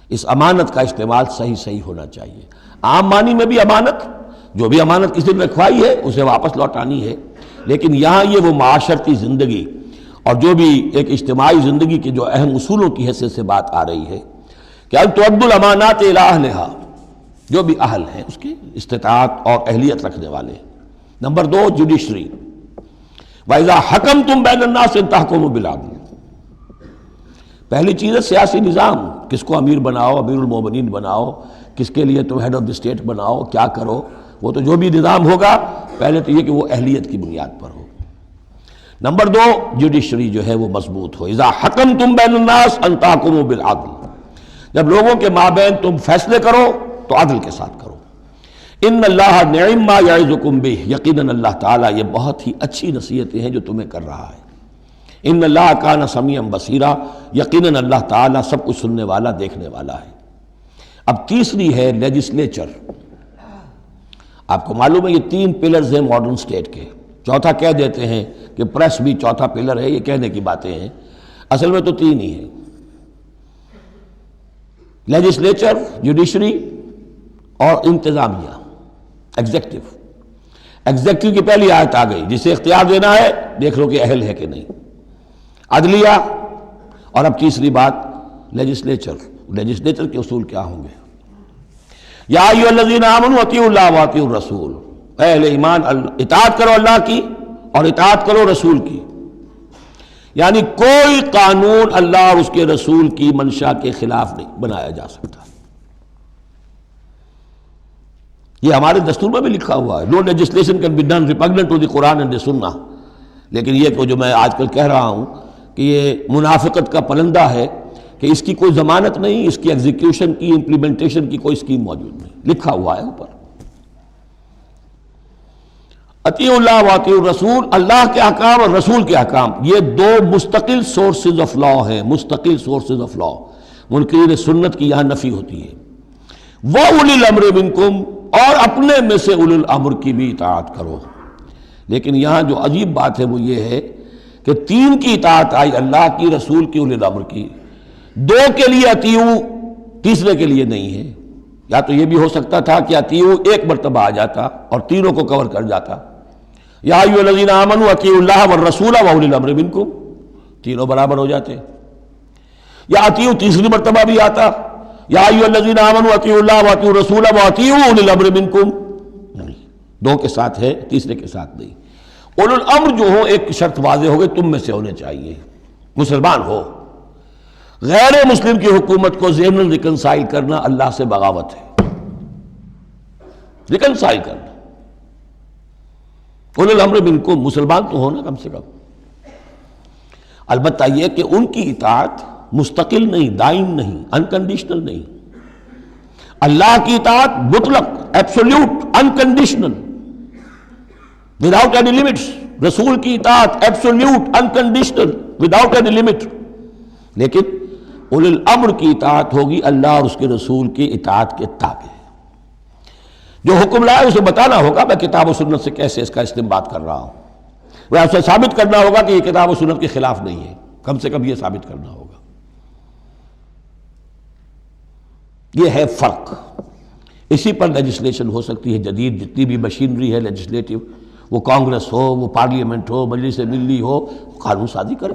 اس امانت کا استعمال صحیح ہونا چاہیے. عام معنی میں بھی امانت، جو بھی امانت کسی نے رکھوائی ہے اسے واپس لوٹانی ہے. لیکن یہاں یہ وہ معاشرتی زندگی اور جو بھی ایک اجتماعی زندگی کے جو اہم اصولوں کی حیثیت سے بات آ رہی ہے کہ ان تؤدوا الامانات الی اہلھا، جو بھی اہل ہیں اس کی استطاعت اور اہلیت رکھنے والے. نمبر 2 جوڈیشری، وَإِذَا حَكَمْتُمْ بَيْنَ النَّاسِ أَن تَحْكُمُوا بِالْعَدْلِ. پہلی چیز ہے سیاسی نظام، کس کو امیر بناؤ، امیر المومنین بناؤ، کس کے لیے تم ہیڈ آف دی اسٹیٹ بناؤ، کیا کرو. وہ تو جو بھی نظام ہوگا پہلے تو یہ کہ وہ اہلیت کی بنیاد پر ہو. نمبر 2 جوڈیشری جو ہے وہ مضبوط ہو. اذا حکمتم بین الناس ان تحکموا بالعدل، جب لوگوں کے مابین تم فیصلے کرو تو عدل کے ساتھ کرو. ان اللہ نعم ما یعظکم بہ، یقیناً اللہ تعالیٰ یہ بہت ہی اچھی نصیحتیں ہیں جو تمہیں کر رہا ہے. ان اللہ کان سمیعا بصیرا، یقیناً اللہ تعالیٰ سب کچھ سننے والا، دیکھنے والا ہے. اب تیسری ہے لیجسلیچر. آپ کو معلوم ہے یہ 3 پلرز ہیں ماڈرن اسٹیٹ کے. چوتھا کہہ دیتے ہیں کہ پریس بھی چوتھا پلر ہے، یہ کہنے کی باتیں ہیں، اصل میں تو 3 ہی ہیں: لیجسلیچر، جوڈیشری اور انتظامیہ، ایگزیکٹو. ایگزیکٹو کی پہلی آیت آ گئی، جسے اختیار دینا ہے دیکھ لو کہ اہل ہے کہ نہیں. عدلیہ، اور اب تیسری بات لیجسلیچر. لیجسلیچر کے اصول کیا ہوں گے؟ یا ایھا الذین آمنوا اطیعوا اللہ واطیعوا الرسول، اے اہل ایمان اطاعت کرو اللہ کی اور اطاعت کرو رسول کی. یعنی کوئی قانون اللہ اور اس کے رسول کی منشا کے خلاف نہیں بنایا جا سکتا. یہ ہمارے دستور میں بھی لکھا ہوا ہے، no legislation can be done repugnant to the Quran and the Sunnah. لیکن یہ کہ جو میں آج کل کہہ رہا ہوں کہ یہ منافقت کا پلندہ ہے کہ اس کی کوئی ضمانت نہیں، اس کی ایگزیکیوشن کی، امپلیمنٹیشن کی کوئی اسکیم موجود نہیں. لکھا ہوا ہے اوپر. اطیعوا اللہ واطیعوا الرسول، اللہ کے احکام اور رسول کے احکام، یہ 2 مستقل سورسز آف لا ہیں، مستقل سورسز آف لا. منکرین سنت کی یہاں نفی ہوتی ہے. وَأُولِي الْأَمْرِ مِنْكُمْ، اور اپنے میں سے اولو الامر کی بھی اطاعت کرو. لیکن یہاں جو عجیب بات ہے وہ یہ ہے کہ 3 کی اطاعت آئی، اللہ کی، رسول کی، اولی الامر کی. 2 کے لیے اطیعوا، تیسرے کے لیے نہیں ہے. یا تو یہ بھی ہو سکتا تھا کہ اطیعوا ایک مرتبہ آ جاتا اور تینوں کو کور کر جاتا. یا ایھا الذین آمنوا اطیعوا اللہ والرسول واولی الامر منکم، تینوں برابر ہو جاتے. یا اطیعوا تیسری مرتبہ بھی آتا، یا ایھا الذین آمنوا اطیعوا اللہ واطیعوا الرسول واطیعوا اولی الامر منکم. 2 کے ساتھ ہے، تیسرے کے ساتھ نہیں. اولو الامر جو ہو ایک شرط واضح ہو گئی، تم میں سے ہونے چاہیے، مسلمان ہو. غیر مسلم کی حکومت کو ضمن ریکنسائل کرنا اللہ سے بغاوت ہے. ریکنسائل کرنا. اولو الامر منکم، مسلمان تو ہونا کم سے کم. البتہ یہ کہ ان کی اطاعت مستقل نہیں، دائم نہیں، انکنڈیشنل نہیں. اللہ کی اطاعت مطلق، absolute, unconditional, without any limits. رسول کی اطاعت absolute, unconditional, without any limit. لیکن اولی الامر کی اطاعت ہوگی اللہ اور اس کے رسول کی اطاعت کے تابع. جو حکم لائے اسے بتانا ہوگا میں کتاب و سنت سے کیسے اس کا استنباط کر رہا ہوں. وہ اسے ثابت کرنا ہوگا کہ یہ کتاب و سنت کے خلاف نہیں ہے، کم سے کم یہ ثابت کرنا ہوگا. یہ ہے فرق. اسی پر لیجسلیشن ہو سکتی ہے جدید، جتنی بھی مشینری ہے لیجسلیٹو، وہ کانگریس ہو، وہ پارلیمنٹ ہو، مجلس ملی ہو، قانون سازی کرے.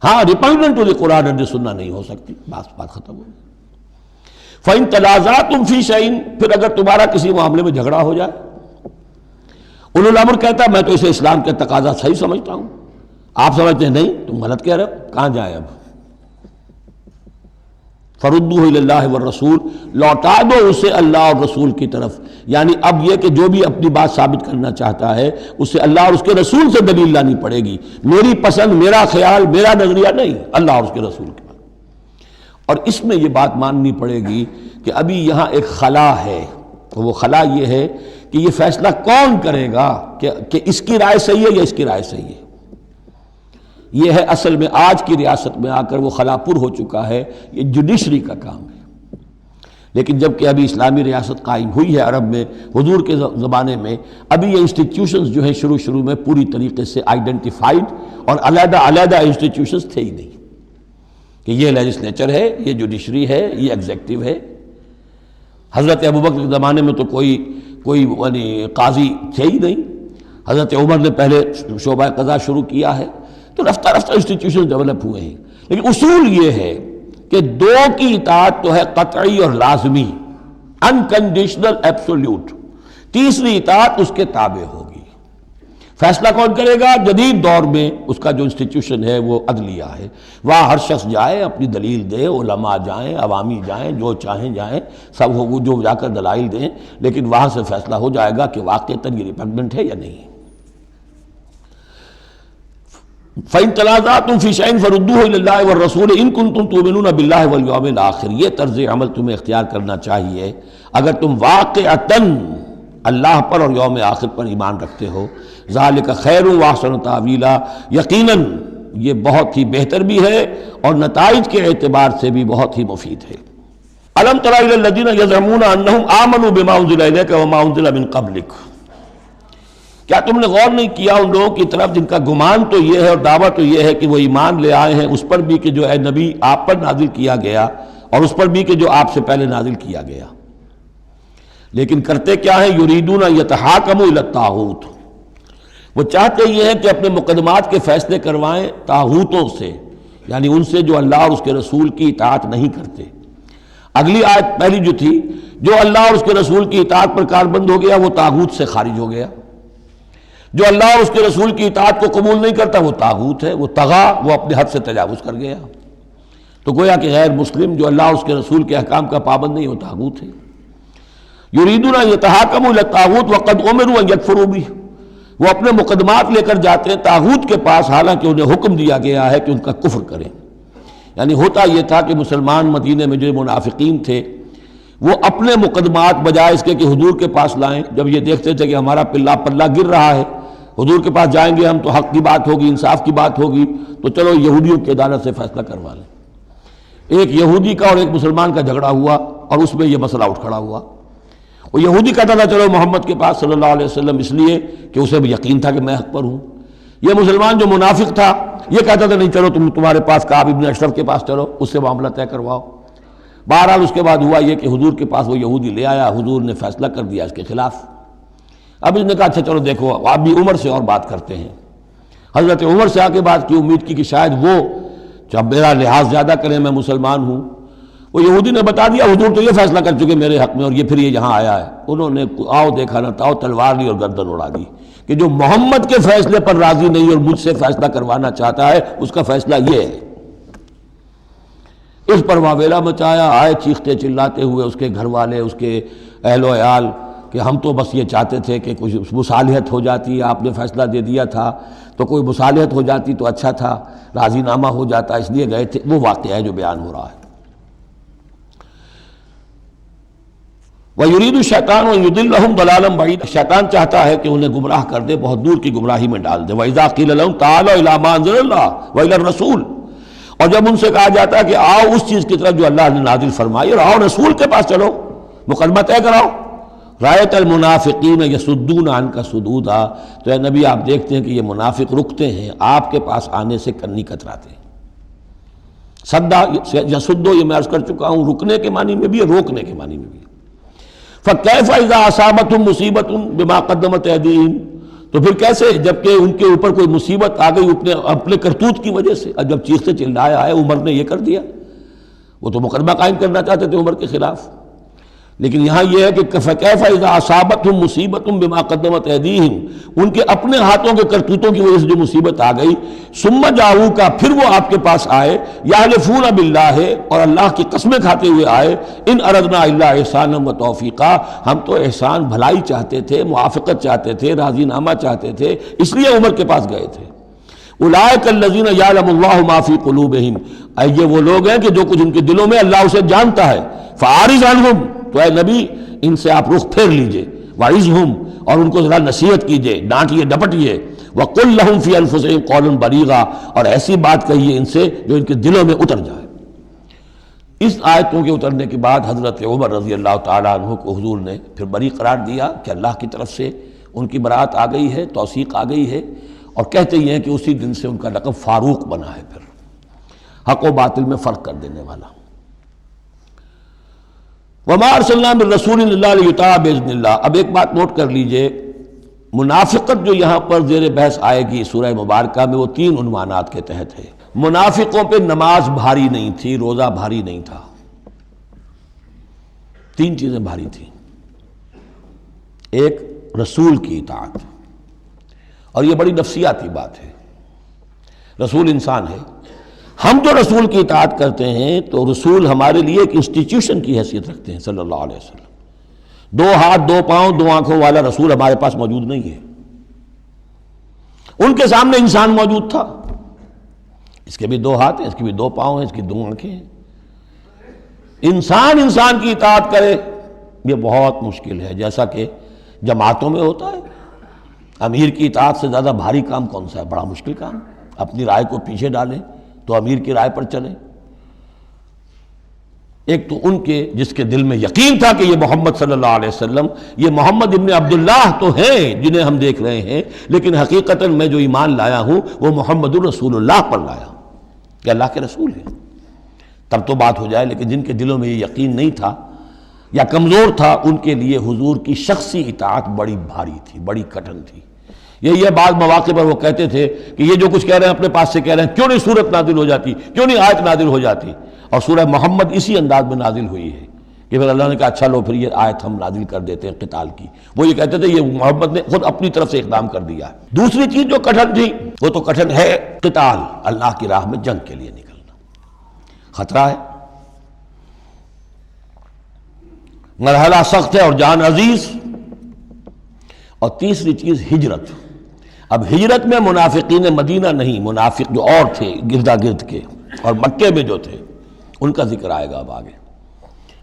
ہاں ریپگننٹ ٹو دی قرآن اینڈ سنہ نہیں ہو سکتی، بات ختم ہو گئی. فَإِن تَنَازَعْتُمْ فِي شَيْءٍ، پھر اگر تمہارا کسی معاملے میں جھگڑا ہو جائے. اولو الامر کہتا ہے میں تو اسے اسلام کے تقاضا صحیح سمجھتا ہوں، آپ سمجھتے ہیں نہیں تم غلط کہہ رہے ہو، کہاں جائیں اب؟ فردوہ الی اللہ والرسول، لوٹا دو اسے اللہ اور رسول کی طرف. یعنی اب یہ کہ جو بھی اپنی بات ثابت کرنا چاہتا ہے اسے اللہ اور اس کے رسول سے دلیل لانی پڑے گی. میری پسند، میرا خیال، میرا نظریہ نہیں، اللہ اور اس کے رسول کے. اور اس میں یہ بات ماننی پڑے گی کہ ابھی یہاں ایک خلا ہے. وہ خلا یہ ہے کہ یہ فیصلہ کون کرے گا کہ اس کی رائے صحیح ہے یا اس کی رائے صحیح ہے. یہ ہے اصل میں آج کی ریاست میں آ کر وہ خلا پر ہو چکا ہے. یہ جوڈیشری کا کام ہے. لیکن جب کہ ابھی اسلامی ریاست قائم ہوئی ہے عرب میں حضور کے زمانے میں، ابھی یہ انسٹیٹیوشنز جو ہیں شروع میں پوری طریقے سے آئیڈینٹیفائڈ اور علیحدہ انسٹیٹیوشنز تھے ہی نہیں کہ یہ لیجسلیچر ہے، یہ جوڈیشری ہے، یہ ایگزیکٹو ہے. حضرت ابوبکر کے زمانے میں تو کوئی یعنی قاضی تھے ہی نہیں. حضرت عمر نے پہلے شعبہ قضا شروع کیا ہے. تو رفتہ انسٹیٹیوشن ڈیولپ ہوئے ہیں. لیکن اصول یہ ہے کہ دو کی اطاعت تو ہے قطعی اور لازمی، انکنڈیشنل ایبسولوٹ. تیسری اطاعت اس کے تابع ہوگی. فیصلہ کون کرے گا؟ جدید دور میں اس کا جو انسٹیٹیوشن ہے وہ عدلیہ ہے. وہاں ہر شخص جائے، اپنی دلیل دے، علماء جائیں، عوامی جائیں، جو چاہیں جائیں، سب جو جا کر دلائل دیں، لیکن وہاں سے فیصلہ ہو جائے گا کہ واقعتاً یہ ریپگننٹ ہے یا نہیں. فَإِن تَنَازَعْتُمْ فِي شَيْءٍ فَرُدُّوهُ إِلَى اللَّهِ وَالرَّسُولِ إِن كُنتُمْ تُؤْمِنُونَ بِاللَّهِ وَالْيَوْمِ الْآخِرِ. یہ طرز عمل تمہیں اختیار کرنا چاہیے اگر تم واقعتاً اللہ پر اور یوم آخر پر ایمان رکھتے ہو. ذَلِكَ خَيْرٌ وَأَحْسَنُ تَأْوِيلًا. یقیناً یہ بہت ہی بہتر بھی ہے اور نتائج کے اعتبار سے بھی بہت ہی مفید ہے. أَلَمْ تَرَ إِلَى الَّذِينَ يَزْعُمُونَ أَنَّهُمْ آمَنُوا بِمَا أُنزِلَ إِلَيْكَ وَمَا أُنزِلَ مِن قَبْلِكَ. کیا تم نے غور نہیں کیا ان لوگوں کی طرف جن کا گمان تو یہ ہے اور دعویٰ تو یہ ہے کہ وہ ایمان لے آئے ہیں اس پر بھی کہ جو اے نبی آپ پر نازل کیا گیا اور اس پر بھی کہ جو آپ سے پہلے نازل کیا گیا، لیکن کرتے کیا ہیں؟ یریدون یتحاکموا الی الطاغوت. وہ چاہتے یہ ہیں کہ اپنے مقدمات کے فیصلے کروائیں طاغوتوں سے، یعنی ان سے جو اللہ اور اس کے رسول کی اطاعت نہیں کرتے. اگلی آیت پہلی جو تھی، جو اللہ اور اس کے رسول کی اطاعت پر کاربند ہو گیا وہ طاغوت سے خارج ہو گیا. جو اللہ اور اس کے رسول کی اطاعت کو قبول نہیں کرتا وہ طاغوت ہے، وہ طغا، وہ اپنے حد سے تجاوز کر گیا. تو گویا کہ غیر مسلم جو اللہ اور اس کے رسول کے احکام کا پابند نہیں وہ طاغوت ہے. یریدون ان یتحاکموا الی الطاغوت وقد امروا ان یکفروا بہ. وہ اپنے مقدمات لے کر جاتے ہیں طاغوت کے پاس حالانکہ انہیں حکم دیا گیا ہے کہ ان کا کفر کریں. یعنی ہوتا یہ تھا کہ مسلمان مدینے میں جو منافقین تھے وہ اپنے مقدمات بجائے اس کے کہ حضور کے پاس لائیں، جب یہ دیکھتے تھے کہ ہمارا پلہ گر رہا ہے، حضور کے پاس جائیں گے ہم تو حق کی بات ہوگی، انصاف کی بات ہوگی، تو چلو یہودیوں کی عدالت سے فیصلہ کروا لیں. ایک یہودی کا اور ایک مسلمان کا جھگڑا ہوا اور اس میں یہ مسئلہ اٹھ کھڑا ہوا. وہ یہودی کہتا تھا چلو محمد کے پاس صلی اللہ علیہ وسلم اس لیے کہ اسے بھی یقین تھا کہ میں حق پر ہوں. یہ مسلمان جو منافق تھا یہ کہتا تھا نہیں چلو تمہارے پاس کعب ابن اشرف کے پاس چلو، اس سے معاملہ طے کرواؤ. بہرحال اس کے بعد ہوا یہ کہ حضور کے پاس وہ یہودی لے آیا، حضور نے فیصلہ کر دیا اس کے خلاف. اب اس نے کہا اچھا چلو دیکھو آپ بھی عمر سے اور بات کرتے ہیں. حضرت عمر سے آ کے بات کی، امید کی کہ شاید وہ جب میرا لحاظ زیادہ کریں، میں مسلمان ہوں. وہ یہودی نے بتا دیا حضور تو یہ فیصلہ کر چکے میرے حق میں اور یہ پھر یہ یہاں آیا ہے. انہوں نے آؤ دیکھا نہ تاؤ تلوار لی اور گردن اڑا دی کہ جو محمد کے فیصلے پر راضی نہیں اور مجھ سے فیصلہ کروانا چاہتا ہے اس کا فیصلہ یہ ہے. اس پر واویلا مچایا، آئے چیختے چلاتے ہوئے اس کے گھر والے، اس کے اہل و عیال کہ ہم تو بس یہ چاہتے تھے کہ کچھ مصالحت ہو جاتی، آپ نے فیصلہ دے دیا تھا تو کوئی مصالحت ہو جاتی تو اچھا تھا، راضی نامہ ہو جاتا، اس لیے گئے تھے. وہ واقعہ ہے جو بیان ہو رہا ہے. وَيُرِيدُ الشَّيْطَانُ أَن يُضِلَّهُمْ ضَلَالًا بَعِيدًا. شیطان چاہتا ہے کہ انہیں گمراہ کر دے، بہت دور کی گمراہی میں ڈال دے. وَإِذَا قِيلَ لَهُمْ تَعَالَوْا إِلَىٰ مَا أَنزَلَ اللَّهُ وَإِلَى الرَّسُولِ. اور جب ان سے کہا جاتا ہے کہ آؤ اس چیز کی طرف جو اللہ نے نازل فرمائی اور آؤ رسول کے پاس چلو، مقدمہ طے کراؤ. رَأَيْتَ الْمُنَافِقِينَ يَصُدُّونَ عَنْكَ صُدُودًا. تو اے نبی آپ دیکھتے ہیں کہ یہ منافق رکتے ہیں آپ کے پاس آنے سے کنی کتراتے ہیں. صدا یصدو یہ میں عرض کر چکا ہوں، رکنے کے معنی میں بھی ہے، روکنے کے معنی میں بھی ہے. فَكَيْفَ إِذَا أَصَابَتْهُمْ مُصِيبَةٌ بِمَا قَدَّمَتْ أَيْدِيهِمْ. تو پھر کیسے جبکہ ان کے اوپر کوئی مصیبت آ گئی اپنے کرتوت کی وجہ سے. اب جب چیختے چلایا ہے عمر نے یہ کر دیا، وہ تو مقدمہ قائم کرنا چاہتے تھے عمر کے خلاف. لیکن یہاں یہ ہے کہ فَكَيْفَ إِذَا أَصَابَتْهُم مُّصِيبَةٌ بِمَا قَدَّمَتْ أَيْدِيهِمْ، ان کے اپنے ہاتھوں کے کرتوتوں کی وجہ سے جو مصیبت آ گئی، ثُمَّ جَاءُوكَ، پھر وہ آپ کے پاس آئے، يَحْلِفُونَ بِاللَّهِ، اور اللہ کی قسمیں کھاتے ہوئے آئے، إِنْ أَرَدْنَا إِلَّا إِحْسَانًا وَتَوْفِيقًا، ہم تو احسان بھلائی چاہتے تھے، موافقت چاہتے تھے، راضی نامہ چاہتے تھے، اس لیے عمر کے پاس گئے تھے۔ اولئک الذین یعلم اللہ ما فی قلوبہم، یہ وہ لوگ ہیں کہ جو کچھ ان کے دلوں میں اللہ اسے جانتا ہے۔ فاعرض عنہم، تو اے نبی ان سے آپ رخ پھیر لیجئے، وعظہم، اور ان کو ذرا نصیحت کیجئے، ڈانٹیے ڈپٹیے، وقل لہم فی انفسہم قولا بلیغا، اور ایسی بات کہیے ان سے جو ان کے دلوں میں اتر جائے۔ اس آیتوں کے اترنے کے بعد حضرت عمر رضی اللہ تعالیٰ عنہ کو حضور نے پھر بری قرار دیا کہ اللہ کی طرف سے ان کی برات آ گئی ہے، توثیق آ گئی ہے، اور کہتے یہ ہیں کہ اسی دن سے ان کا لقب فاروق بنا ہے، پھر حق و باطل میں فرق کر دینے والا۔ وَمَا أَرْسَلْنَا مِن رَّسُولٍ إِلَّا لِيُطَاعَ بِإِذْنِ اللَّهِ۔ اب ایک بات نوٹ کر لیجئے، منافقت جو یہاں پر زیر بحث آئے گی سورہ مبارکہ میں، وہ 3 عنوانات کے تحت ہے۔ منافقوں پہ نماز بھاری نہیں تھی، روزہ بھاری نہیں تھا، 3 چیزیں بھاری تھیں۔ ایک رسول کی اطاعت، اور یہ بڑی نفسیاتی بات ہے، رسول انسان ہے، ہم جو رسول کی اطاعت کرتے ہیں تو رسول ہمارے لیے ایک انسٹیٹیوشن کی حیثیت رکھتے ہیں صلی اللہ علیہ وسلم۔ 2 ہاتھ 2 پاؤں 2 آنکھوں والا رسول ہمارے پاس موجود نہیں ہے، ان کے سامنے انسان موجود تھا، اس کے بھی 2 ہاتھ ہیں، اس کے بھی 2 پاؤں ہیں، اس کی 2 آنکھیں ہیں۔ انسان کی اطاعت کرے یہ بہت مشکل ہے، جیسا کہ جماعتوں میں ہوتا ہے۔ امیر کی اطاعت سے زیادہ بھاری کام کون سا ہے؟ بڑا مشکل کام، اپنی رائے کو پیچھے ڈالیں تو امیر کی رائے پر چلیں۔ ایک تو ان کے جس کے دل میں یقین تھا کہ یہ محمد صلی اللہ علیہ وسلم، یہ محمد ابن عبداللہ تو ہیں جنہیں ہم دیکھ رہے ہیں، لیکن حقیقتاً میں جو ایمان لایا ہوں وہ محمد الرسول اللہ پر لایا ہوں کہ اللہ کے رسول ہیں، تب تو بات ہو جائے۔ لیکن جن کے دلوں میں یہ یقین نہیں تھا یا کمزور تھا، ان کے لیے حضور کی شخصی اطاعت بڑی بھاری تھی، بڑی کٹھن تھی۔ یہی ہے بعض مواقع پر وہ کہتے تھے کہ یہ جو کچھ کہہ رہے ہیں اپنے پاس سے کہہ رہے ہیں، کیوں نہیں سورت نازل ہو جاتی، کیوں نہیں آیت نازل ہو جاتی؟ اور سورہ محمد اسی انداز میں نازل ہوئی ہے کہ پھر اللہ نے کہا اچھا لو پھر یہ آیت ہم نازل کر دیتے ہیں قتال کی۔ وہ یہ کہتے تھے یہ محمد نے خود اپنی طرف سے اقدام کر دیا ہے۔ دوسری چیز جو کٹھن تھی وہ تو کٹھن ہے قتال، اللہ کی راہ میں جنگ کے لیے نکلنا، خطرہ ہے، مرحلہ سخت ہے اور جان عزیز۔ اور تیسری چیز ہجرت۔ اب ہجرت میں منافقین مدینہ نہیں، منافق جو اور تھے گردا گرد کے اور مکے میں جو تھے، ان کا ذکر آئے گا اب آگے۔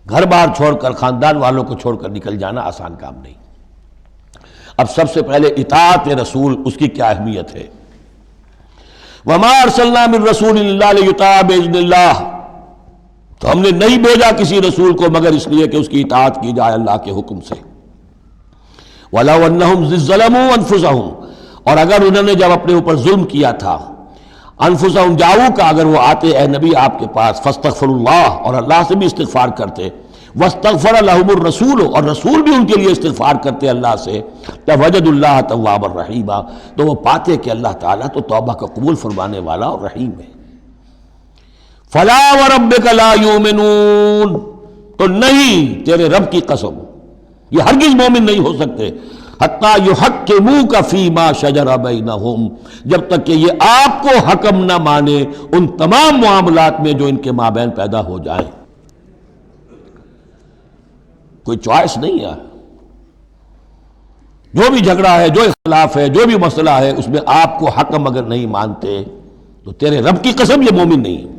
گھر بار چھوڑ کر، خاندان والوں کو چھوڑ کر نکل جانا آسان کام نہیں۔ اب سب سے پہلے اطاعت رسول، اس کی کیا اہمیت ہے۔ وَمَا أَرْسَلْنَا مِن رَّسُولٍ إِلَّا لِيُطَاعَ بِإِذْنِ اللَّهِ، تو ہم نے نہیں بھیجا کسی رسول کو مگر اس لیے کہ اس کی اطاعت کی جائے اللہ کے حکم سے۔ وَلَوْ أَنَّهُمْ إِذ ظَّلَمُوا أَنفُسَهُمْ، اور اگر انہوں نے جب اپنے اوپر ظلم کیا تھا، انفسہم جاؤ کا، اگر وہ آتے اے نبی آپ کے پاس، فاستغفر اللہ، اور اللہ سے بھی استغفار کرتے، واستغفر لہم الرسول، اور رسول بھی ان کے لیے استغفار کرتے اللہ سے، وجد اللہ توابا رحیما، تو وہ پاتے کہ اللہ تعالیٰ تو توبہ کا قبول فرمانے والا اور رحیم ہے۔ فلا وربک لا یؤمنون، تو نہیں تیرے رب کی قسم یہ ہرگز مومن نہیں ہو سکتے، حتیٰ یحکموک فیما شجر بینہم، جب تک کہ یہ آپ کو حکم نہ مانے ان تمام معاملات میں جو ان کے مابین پیدا ہو جائیں۔ کوئی چوائس نہیں ہے، جو بھی جھگڑا ہے، جو اختلاف ہے، جو بھی مسئلہ ہے، اس میں آپ کو حکم اگر نہیں مانتے تو تیرے رب کی قسم یہ مومن نہیں ہے۔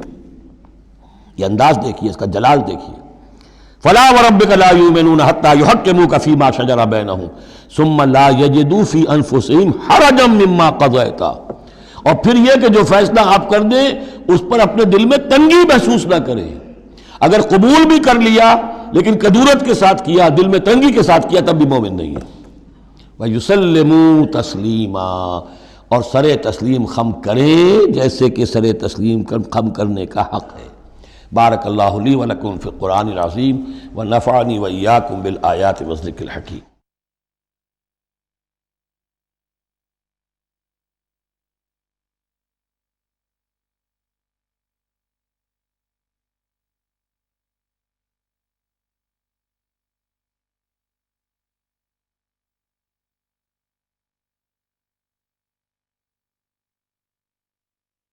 یہ انداز دیکھیے، اس کا جلال دیکھیے۔ فلا وربک لا یؤمنون حتی یحکموک فیما شجر بینہم ثم لا یجدوا فی انفسہم حرجا مما قضیت، اور پھر یہ کہ جو فیصلہ آپ کر دیں اس پر اپنے دل میں تنگی محسوس نہ کریں۔ اگر قبول بھی کر لیا لیکن کدورت کے ساتھ کیا، دل میں تنگی کے ساتھ کیا، تب بھی مومن نہیں ہے۔ وَيُسَلِّمُوا تَسْلِيمًا، اور سر تسلیم خم کریں جیسے کہ سر تسلیم خم کرنے کا حق ہے۔ بارک اللہ لی و لکم فی القرآن العظیم ونفعنی وإیاکم بالآیات والذکر الحکیم۔